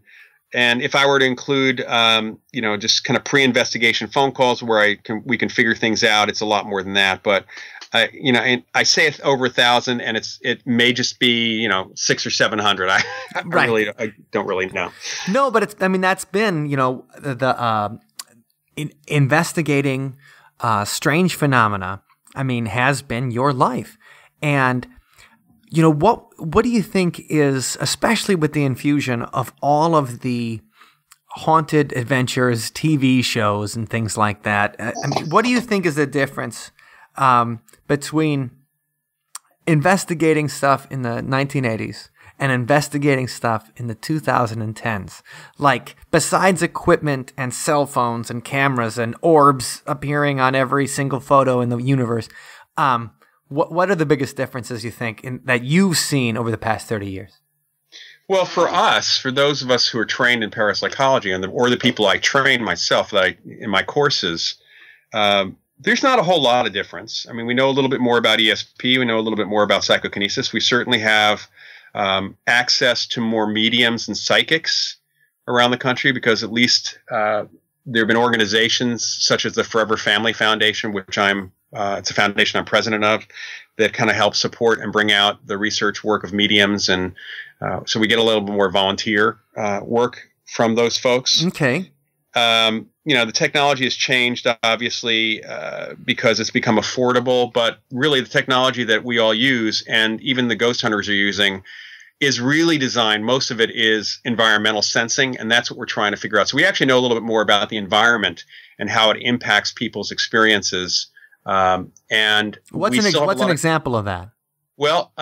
if I were to include, just kind of pre-investigation phone calls where we can figure things out, it's a lot more than that. But, and I say it's over 1,000, and it may just be, 600 or 700. I don't really know. No, but that's been, investigating strange phenomena, has been your life. And what do you think is, especially with the infusion of all of the haunted adventures, TV shows, and things like that? I mean, what do you think is the difference between investigating stuff in the 1980s and investigating stuff in the 2010s? Like, besides equipment and cell phones and cameras and orbs appearing on every single photo in the universe, what are the biggest differences you think that you've seen over the past 30 years? Well, for those of us who are trained in parapsychology, or the people I train myself in my courses, there's not a whole lot of difference. I mean, we know a little bit more about ESP. We know a little bit more about psychokinesis. We certainly have access to more mediums and psychics around the country, because at least there have been organizations such as the Forever Family Foundation, which it's a foundation I'm president of, that kind of helps support and bring out the research work of mediums. And so we get a little bit more volunteer work from those folks. Okay. The technology has changed, obviously, because it's become affordable. But really, the technology that we all use, and even the ghost hunters are using, is really designed. Most of it is environmental sensing, and that's what we're trying to figure out. So we actually know a little bit more about the environment and how it impacts people's experiences. And what's an example of that? Well,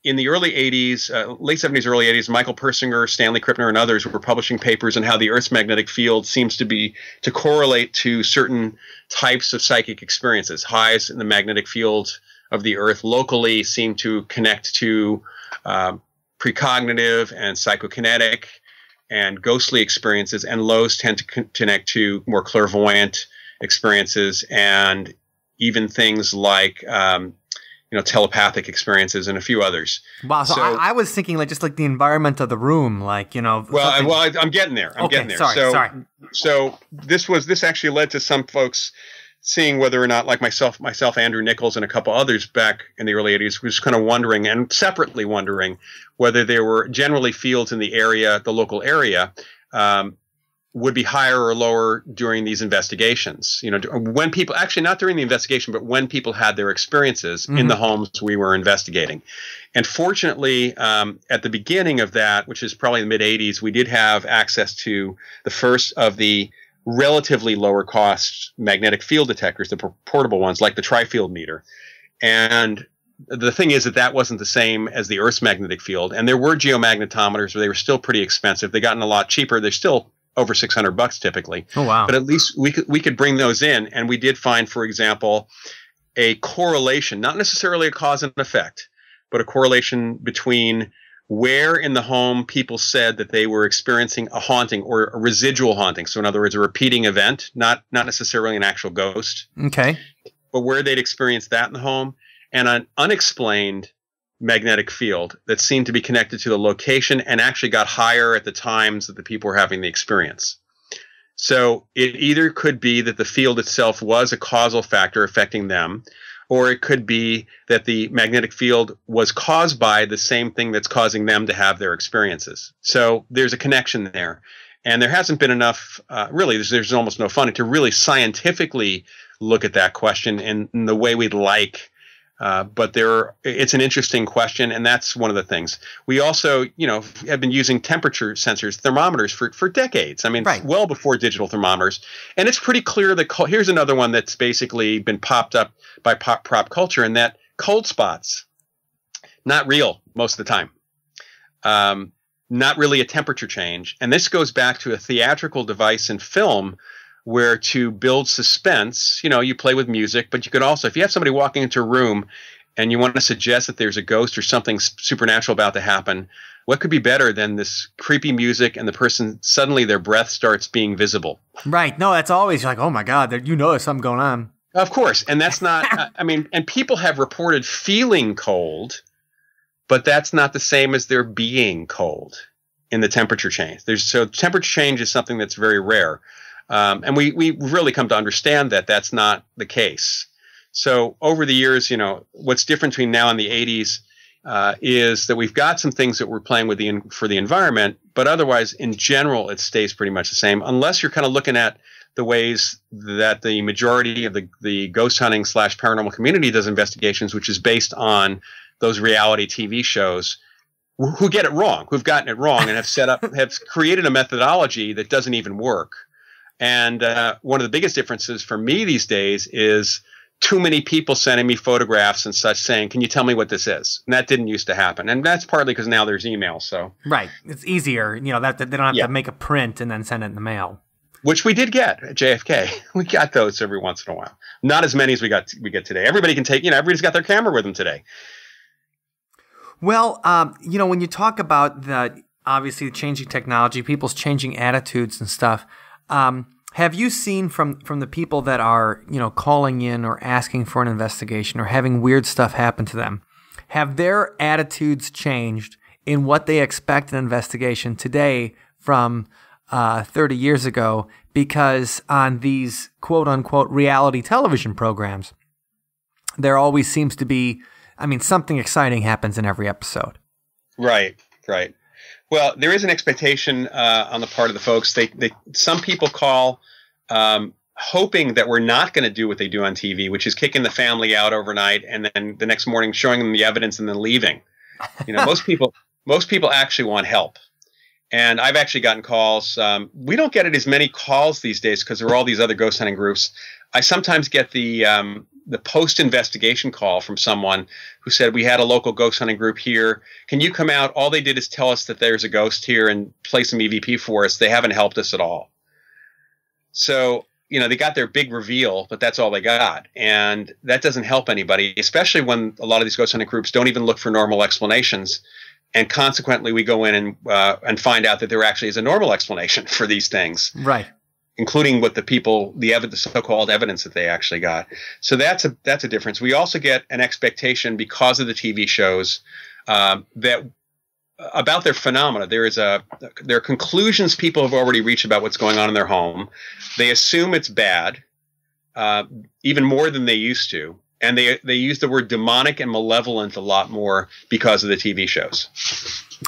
in the early 80s, late 70s, early 80s, Michael Persinger, Stanley Krippner, and others were publishing papers on how the Earth's magnetic field seems to correlate to certain types of psychic experiences. Highs in the magnetic field of the Earth locally seem to connect to precognitive and psychokinetic and ghostly experiences, and lows tend to connect to more clairvoyant experiences, and even things like telepathic experiences and a few others. Wow. So I was thinking just like the environment of the room, Well, I'm getting there. Sorry. So this actually led to some folks seeing whether or not, like myself, Andrew Nichols, and a couple others back in the early 80s, was kind of wondering, and separately wondering, whether there were generally fields in the local area, would be higher or lower during these investigations. When people, actually not during the investigation, but when people had their experiences in the homes we were investigating. And fortunately, at the beginning of that, which is probably the mid 80s, we did have access to the first of the relatively lower cost magnetic field detectors, the portable ones like the tri-field meter. And the thing is that wasn't the same as the Earth's magnetic field. And there were geomagnetometers, but they were still pretty expensive. They gotten a lot cheaper. They're still over $600 typically. Oh, wow. But at least we could bring those in. And we did find, for example, a correlation, not necessarily a cause and effect, but a correlation between where in the home people said that they were experiencing a haunting or a residual haunting. So in other words, a repeating event, not necessarily an actual ghost. Okay. But where they'd experienced that in the home, and an unexplained magnetic field that seemed to be connected to the location and actually got higher at the times that the people were having the experience. So it either could be that the field itself was a causal factor affecting them, or it could be that the magnetic field was caused by the same thing that's causing them to have their experiences. So there's a connection there. And there hasn't been enough, really, there's almost no funding to really scientifically look at that question in the way we'd like. But it's an interesting question, and that's one of the things. We also, have been using temperature sensors, thermometers for decades. I mean, right. Well before digital thermometers. And it's pretty clear that here's another one that's basically been popped up by prop culture, and that cold spots, not real most of the time. Not really a temperature change. And this goes back to a theatrical device in film, where to build suspense, you play with music, but you could also, if you have somebody walking into a room and you want to suggest that there's a ghost or something supernatural about to happen, what could be better than this creepy music and the person, suddenly their breath starts being visible? Right. No, that's always like, oh my God, there's something going on. Of course. And that's not, and people have reported feeling cold, but that's not the same as there being cold in the temperature change. So temperature change is something that's very rare. And we really come to understand that that's not the case. So over the years, what's different between now and the 80s is that we've got some things that we're playing with for the environment, but otherwise, in general, it stays pretty much the same, unless you're kind of looking at the ways that the majority of the ghost hunting / paranormal community does investigations, which is based on those reality TV shows who get it wrong, who've gotten it wrong, and have created a methodology that doesn't even work. And one of the biggest differences for me these days is too many people sending me photographs and such saying, "Can you tell me what this is?" And that didn't used to happen. And that's partly because now there's email. So right, it's easier. That they don't have to make a print and then send it in the mail. Which we did get at JFK. We got those every once in a while. Not as many as we get today. Everybody can take. Everybody's got their camera with them today. Well, when you talk about obviously changing technology, people's changing attitudes and stuff. Have you seen from the people that are, calling in or asking for an investigation or having weird stuff happen to them, have their attitudes changed in what they expect an investigation today from 30 years ago? Because on these quote-unquote reality television programs, there always seems to be, something exciting happens in every episode. Right. Well, there is an expectation on the part of the folks. Some people call hoping that we're not going to do what they do on TV, which is kicking the family out overnight and then the next morning showing them the evidence and then leaving. Most people actually want help. And I've actually gotten calls. We don't get as many calls these days because there are all these other ghost hunting groups. I sometimes get the post-investigation call from someone who said, "We had a local ghost hunting group here. Can you come out? All they did is tell us that there's a ghost here and play some EVP for us. They haven't helped us at all." So, they got their big reveal, but that's all they got. And that doesn't help anybody, especially when a lot of these ghost hunting groups don't even look for normal explanations. And consequently, we go in and find out that there actually is a normal explanation for these things. Right. Including what the so-called evidence that they actually got. So that's a difference. We also get an expectation because of the TV shows that about their phenomena. There are conclusions people have already reached about what's going on in their home. They assume it's bad, even more than they used to, and they use the word demonic and malevolent a lot more because of the TV shows.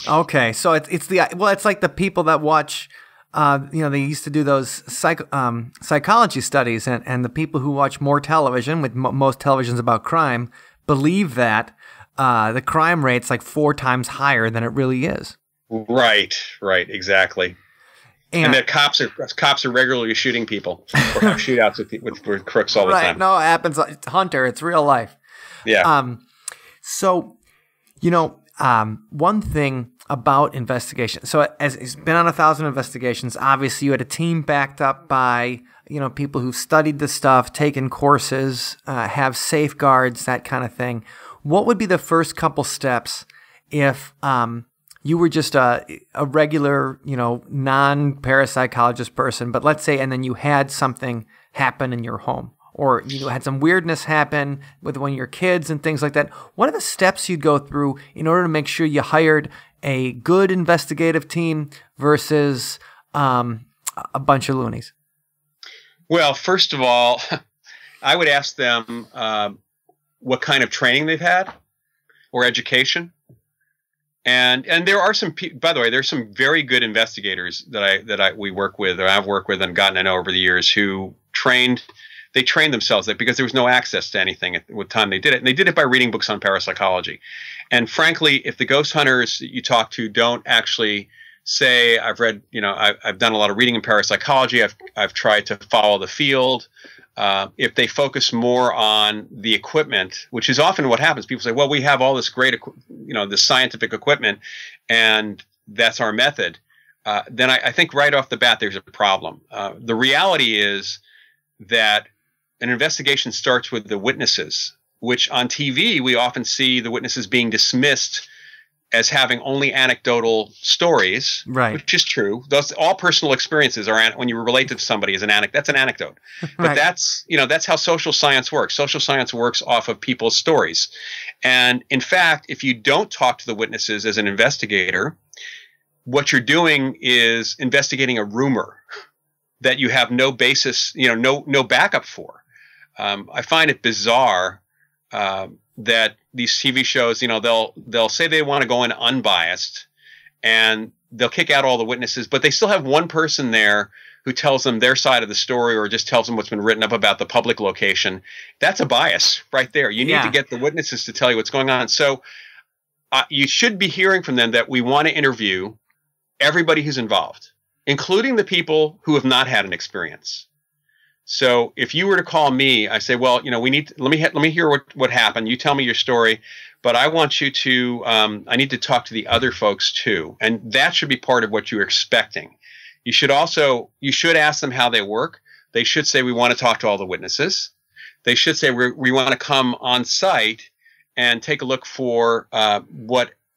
Okay, so it's like the people that watch. They used to do those psychology studies, and the people who watch more television, with most televisions about crime, believe that the crime rate's like 4 times higher than it really is. Right, exactly. And that cops are regularly shooting people or have shootouts with crooks all the time. Right, no, it happens. It's Hunter, it's real life. Yeah. So, one thing about investigation. So as it's been on 1,000 investigations, obviously you had a team backed up by, people who've studied this stuff, taken courses, have safeguards, that kind of thing. What would be the first couple steps if you were just a regular, non-parapsychologist person, but let's say, and then you had something happen in your home, or you had some weirdness happen with one of your kids and things like that? What are the steps you'd go through in order to make sure you hired a good investigative team versus a bunch of loonies? Well, first of all, I would ask them what kind of training they've had or education. And there are some, by the way, there's some very good investigators that we work with, or I've worked with and gotten to know over the years, who trained themselves because there was no access to anything at the time they did it. And they did it by reading books on parapsychology. And frankly, if the ghost hunters that you talk to don't actually say, I've read, I've done a lot of reading in parapsychology, I've tried to follow the field. If they focus more on the equipment, which is often what happens, people say, well, we have all this great, this scientific equipment, and that's our method. Then I think right off the bat, there's a problem. The reality is that an investigation starts with the witnesses, which on TV, we often see the witnesses being dismissed as having only anecdotal stories, right? Which is true. Those all personal experiences are when you relate to somebody as that's an anecdote. But Right. that's how social science works. Social science works off of people's stories. And in fact, if you don't talk to the witnesses as an investigator, what you're doing is investigating a rumor that you have no basis, no backup for. I find it bizarre that these TV shows, they'll say they want to go in unbiased, and they'll kick out all the witnesses, but they still have one person there who tells them their side of the story or just tells them what's been written up about the public location, that's a bias right there. You need to get the witnesses to tell you what's going on. So you should be hearing from them that we want to interview everybody who's involved, including the people who have not had an experience. So if you were to call me, I say, well, let me hear what happened. You tell me your story, but I want you to, I need to talk to the other folks too. And that should be part of what you're expecting. You should ask them how they work. They should say, we want to talk to all the witnesses. They should say, we want to come on site and take a look for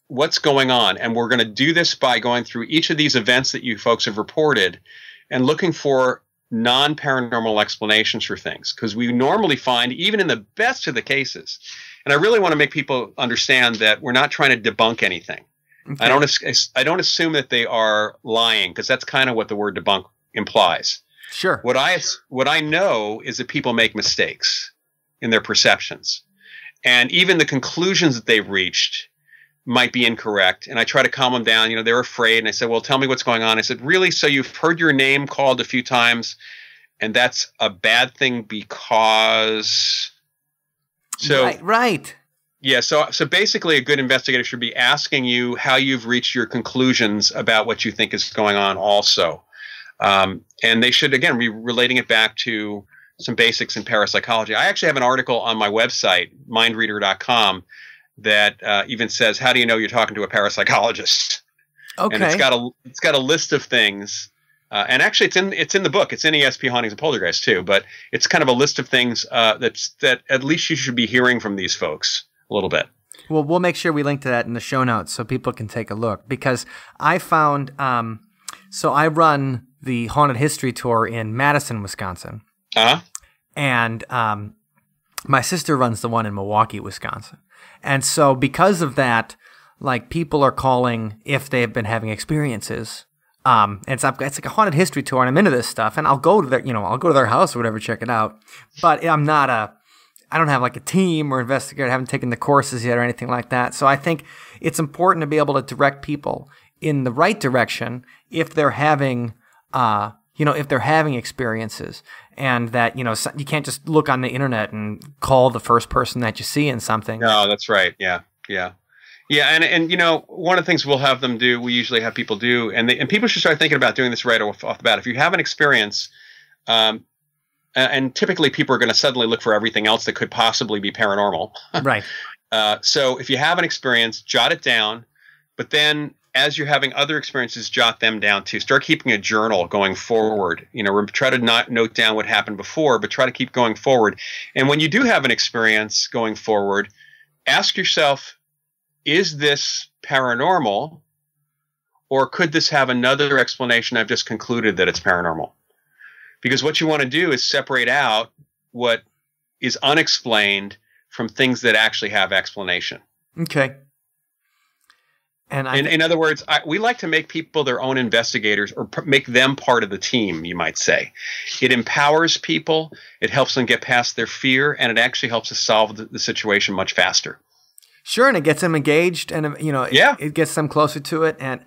what's going on. And we're going to do this by going through each of these events that you folks have reported and looking for non-paranormal explanations for things, because we normally find, even in the best of the cases, and I really want to make people understand that we're not trying to debunk anything. Okay. I don't assume that they are lying, because that's kind of what the word debunk implies. Sure. What I know is that people make mistakes in their perceptions, and even the conclusions that they've reached might be incorrect. And I try to calm them down. They're afraid. And I said, well, tell me what's going on. I said, really? So you've heard your name called a few times, and that's a bad thing because... Right. Yeah. So basically a good investigator should be asking you how you've reached your conclusions about what you think is going on also. And they should, again, be relating it back to some basics in parapsychology. I actually have an article on my website, mindreader.com, that even says, how do you know you're talking to a parapsychologist? Okay. And it's got a list of things. And actually it's in the book. It's in ESP Hauntings and Poltergeist too, but it's kind of a list of things that at least you should be hearing from these folks a little bit. Well, we'll make sure we link to that in the show notes so people can take a look, because I found so I run the Haunted History Tour in Madison, Wisconsin. Uh-huh. And my sister runs the one in Milwaukee, Wisconsin. And so because of that, like, people are calling if they have been having experiences. It's like a haunted history tour, and I'm into this stuff, and I'll go to their house or whatever, check it out. But I don't have like a team or investigator. I haven't taken the courses yet or anything like that. So I think it's important to be able to direct people in the right direction if they're having, experiences, and that, you can't just look on the internet and call the first person that you see in something. No, that's right. Yeah. Yeah. Yeah, and one of the things we'll have them do, we usually have people do, and people should start thinking about doing this right off the bat. If you have an experience, and typically people are going to suddenly look for everything else that could possibly be paranormal. Right. So if you have an experience, jot it down, but then as you're having other experiences, jot them down too. Start keeping a journal going forward. Try to not note down what happened before, but try to keep going forward. And when you do have an experience going forward, ask yourself, is this paranormal, or could this have another explanation? I've just concluded that it's paranormal. Because what you want to do is separate out what is unexplained from things that actually have explanation. Okay. And in other words, we like to make people their own investigators, or make them part of the team, you might say. It empowers people, it helps them get past their fear, and it actually helps us solve the situation much faster. Sure, and it gets them engaged, and it gets them closer to it, and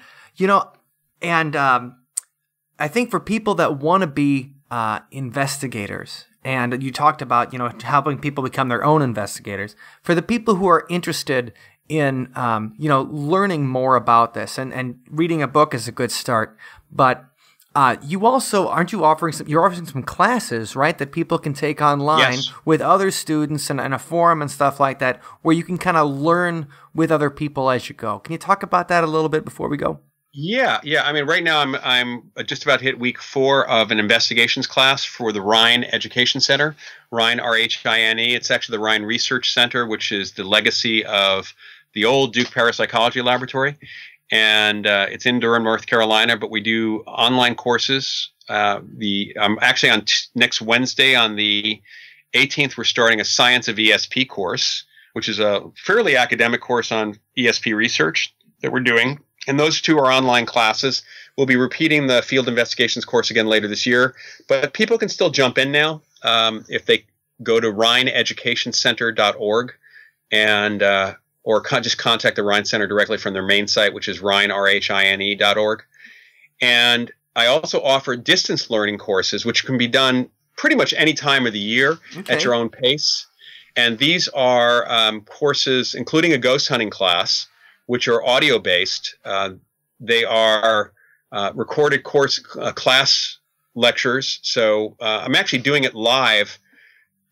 I think for people that want to be investigators, and you talked about helping people become their own investigators. For the people who are interested in learning more about this, and reading a book is a good start, but you also you're offering some classes, right, that people can take online. Yes. With other students and a forum and stuff like that, where you can kind of learn with other people as you go. Can you talk about that a little bit before we go? Yeah. I mean, right now I'm just about to hit week 4 of an investigations class for the Rhine Education Center, Rhine, R-H-I-N-E. It's actually the Rhine Research Center, which is the legacy of the old Duke Parapsychology Laboratory. And it's in Durham, North Carolina, but we do online courses. I'm actually on next Wednesday on the 18th, we're starting a Science of ESP course, which is a fairly academic course on ESP research that we're doing. And those two are online classes. We'll be repeating the field investigations course again later this year, but people can still jump in now if they go to rhineeducationcenter.org and or just contact the Rhine Center directly from their main site, which is rhine.org. And I also offer distance learning courses, which can be done pretty much any time of the year at your own pace. And these are courses, including a ghost hunting class, which are audio-based. They are recorded class lectures. So I'm actually doing it live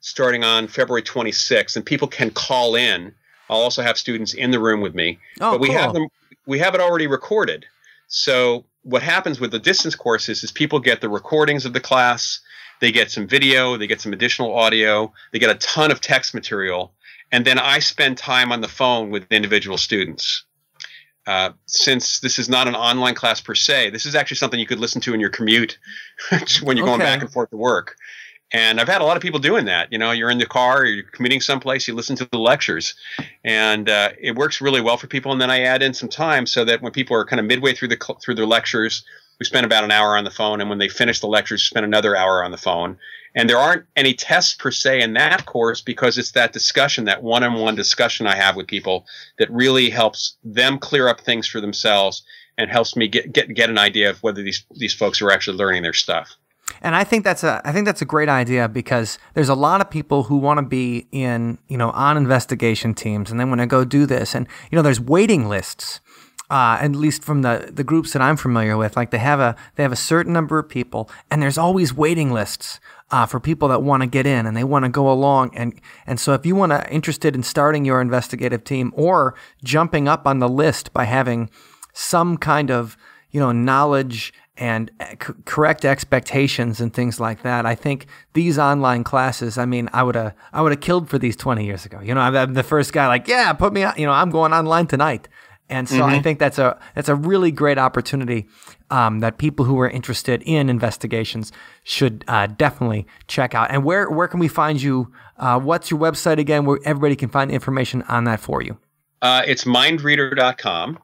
starting on February 26th, and people can call in. I'll also have students in the room with me. But we have them. We have it already recorded. So what happens with the distance courses is people get the recordings of the class. They get some video, they get some additional audio, they get a ton of text material, and then I spend time on the phone with individual students. Since this is not an online class per se, this is actually something you could listen to in your commute when you're going back and forth to work. And I've had a lot of people doing that. You know, you're in the car, or you're commuting someplace, you listen to the lectures, and it works really well for people. And then I add in some time so that when people are kind of midway through their lectures, we spend about an hour on the phone, and when they finish the lectures, we spend another hour on the phone. And there aren't any tests per se in that course because it's that discussion, that one-on-one discussion I have with people that really helps them clear up things for themselves and helps me get an idea of whether these folks are actually learning their stuff. And I think that's a great idea, because there's a lot of people who want to be in, on investigation teams, and then when I go do this, and there's waiting lists. At least from the groups that I'm familiar with, like they have a certain number of people, and there's always waiting lists for people that want to get in and they want to go along. And so if you want to interested in starting your investigative team or jumping up on the list by having some kind of knowledge and correct expectations and things like that, I think these online classes, I mean, I would have killed for these 20 years ago. I'm the first guy like, yeah, put me on, I'm going online tonight. And so I think that's a really great opportunity that people who are interested in investigations should definitely check out. And where can we find you? What's your website again, where everybody can find information on that for you? It's mindreader.com.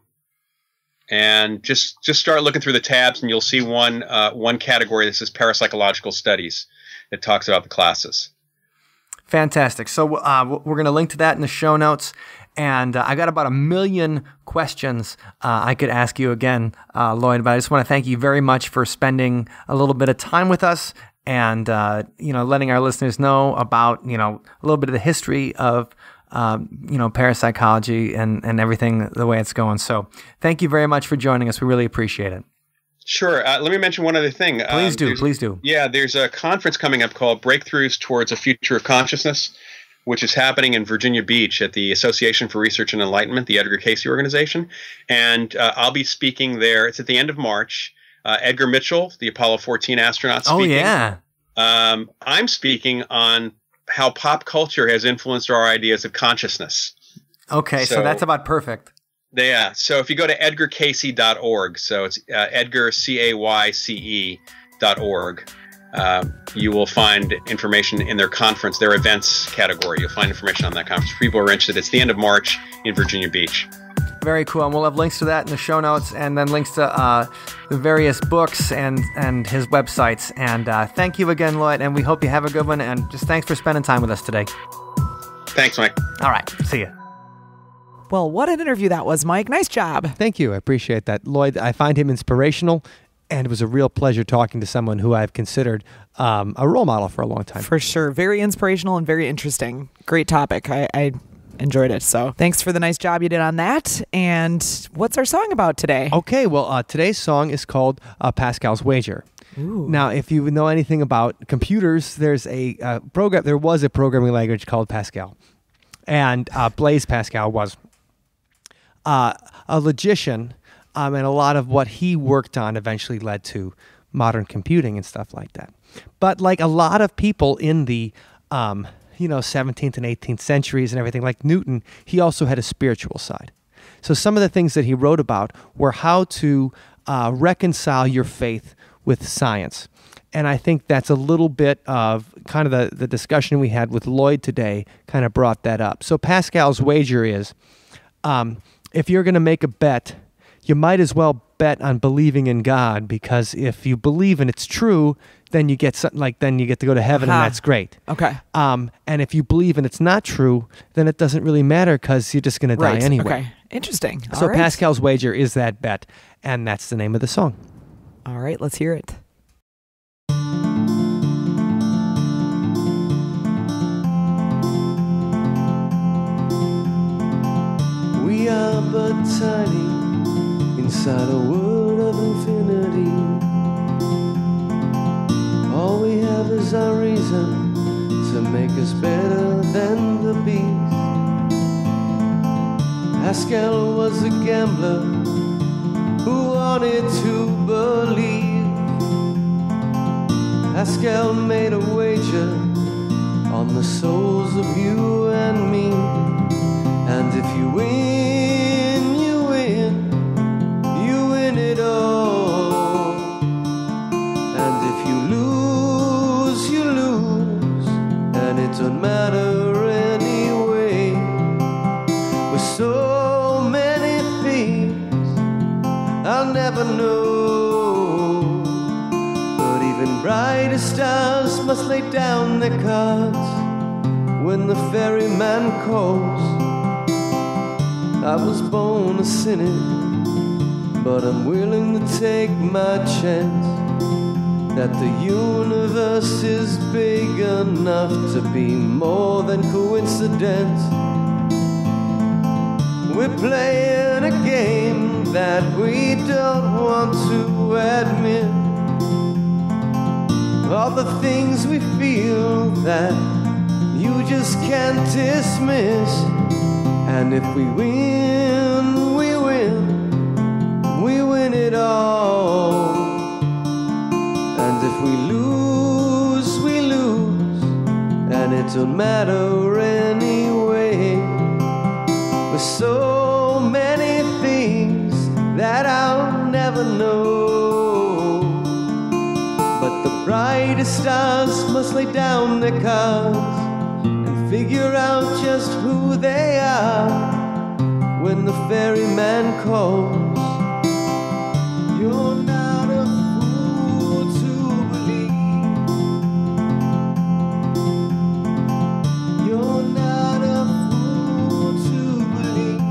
And just start looking through the tabs, and you'll see one category that says parapsychological studies that talks about the classes. Fantastic. So we're going to link to that in the show notes. And I got about 1 million questions I could ask you again, Loyd, but I just want to thank you very much for spending a little bit of time with us and, letting our listeners know about, a little bit of the history of, parapsychology and everything, the way it's going. So thank you very much for joining us. We really appreciate it. Sure. Let me mention one other thing. Please do. Yeah, there's a conference coming up called Breakthroughs Towards a Future of Consciousness, which is happening in Virginia Beach at the Association for Research and Enlightenment, the Edgar Cayce organization. And I'll be speaking there. It's at the end of March. Edgar Mitchell, the Apollo 14 astronaut, speaking. Oh, yeah. I'm speaking on how pop culture has influenced our ideas of consciousness. Okay, so that's about perfect. Yeah. So if you go to edgarcayce.org, so it's Edgar, CAYCE.org, you will find information in their conference, their events category. You'll find information on that conference. People are interested. It's the end of March in Virginia Beach. Very cool. And we'll have links to that in the show notes, and then links to the various books and his websites. And thank you again, Loyd, and we hope you have a good one. And just thanks for spending time with us today. Thanks, Mike. All right. See ya. Well, what an interview that was, Mike. Nice job. Thank you. I appreciate that. Loyd, I find him inspirational, and it was a real pleasure talking to someone who I've considered a role model for a long time. For sure. Very inspirational and very interesting. Great topic. I enjoyed it. So thanks for the nice job you did on that. And what's our song about today? Okay, well, today's song is called Pascal's Wager. Ooh. Now, if you know anything about computers, there's a program. There was a programming language called Pascal, and Blaise Pascal was a logician, and a lot of what he worked on eventually led to modern computing and stuff like that. But like a lot of people in the 17th and 18th centuries and everything, like Newton, he also had a spiritual side. So some of the things that he wrote about were how to reconcile your faith with science. And I think that's a little bit of kind of the discussion we had with Loyd today kind of brought that up. So Pascal's wager is, if you're going to make a bet, you might as well bet on believing in God, because if you believe and it's true, then you get something then you get to go to heaven, and that's great. Okay. And if you believe and it's not true, then it doesn't really matter, because you're just going to die anyway. Okay. Interesting. So All right. Pascal's wager is that bet, and that's the name of the song. All right, let's hear it. We are but tiny inside a world of infinity. All we have is our reason to make us better than the beast. Haskell was a gambler who wanted to believe. Haskell made a wager on the souls of you and me. And if you win, you win. You win it all. And if you lose, you lose. And it don't matter anyway. With so many things I'll never know. But even brighter stars must lay down their cards when the ferryman calls. I was born a cynic, but I'm willing to take my chance that the universe is big enough to be more than coincidence. We're playing a game that we don't want to admit. All the things we feel that you just can't dismiss. And if we win, we win. We win it all. And if we lose, we lose. And it don't matter anyway. With so many things that I'll never know. But the brightest stars must lay down their cards and figure out just who they are when the ferryman calls. You're not a fool to believe. You're not a fool to believe.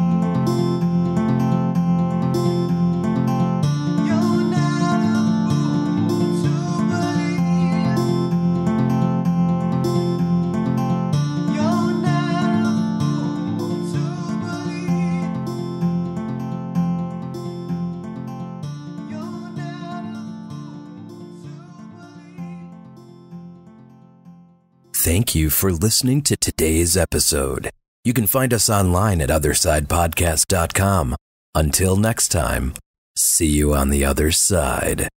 You're not a fool to believe. You're not a fool to believe. You're not a fool to believe. Thank you for listening to today's episode. You can find us online at othersidepodcast.com. Until next time, see you on the other side.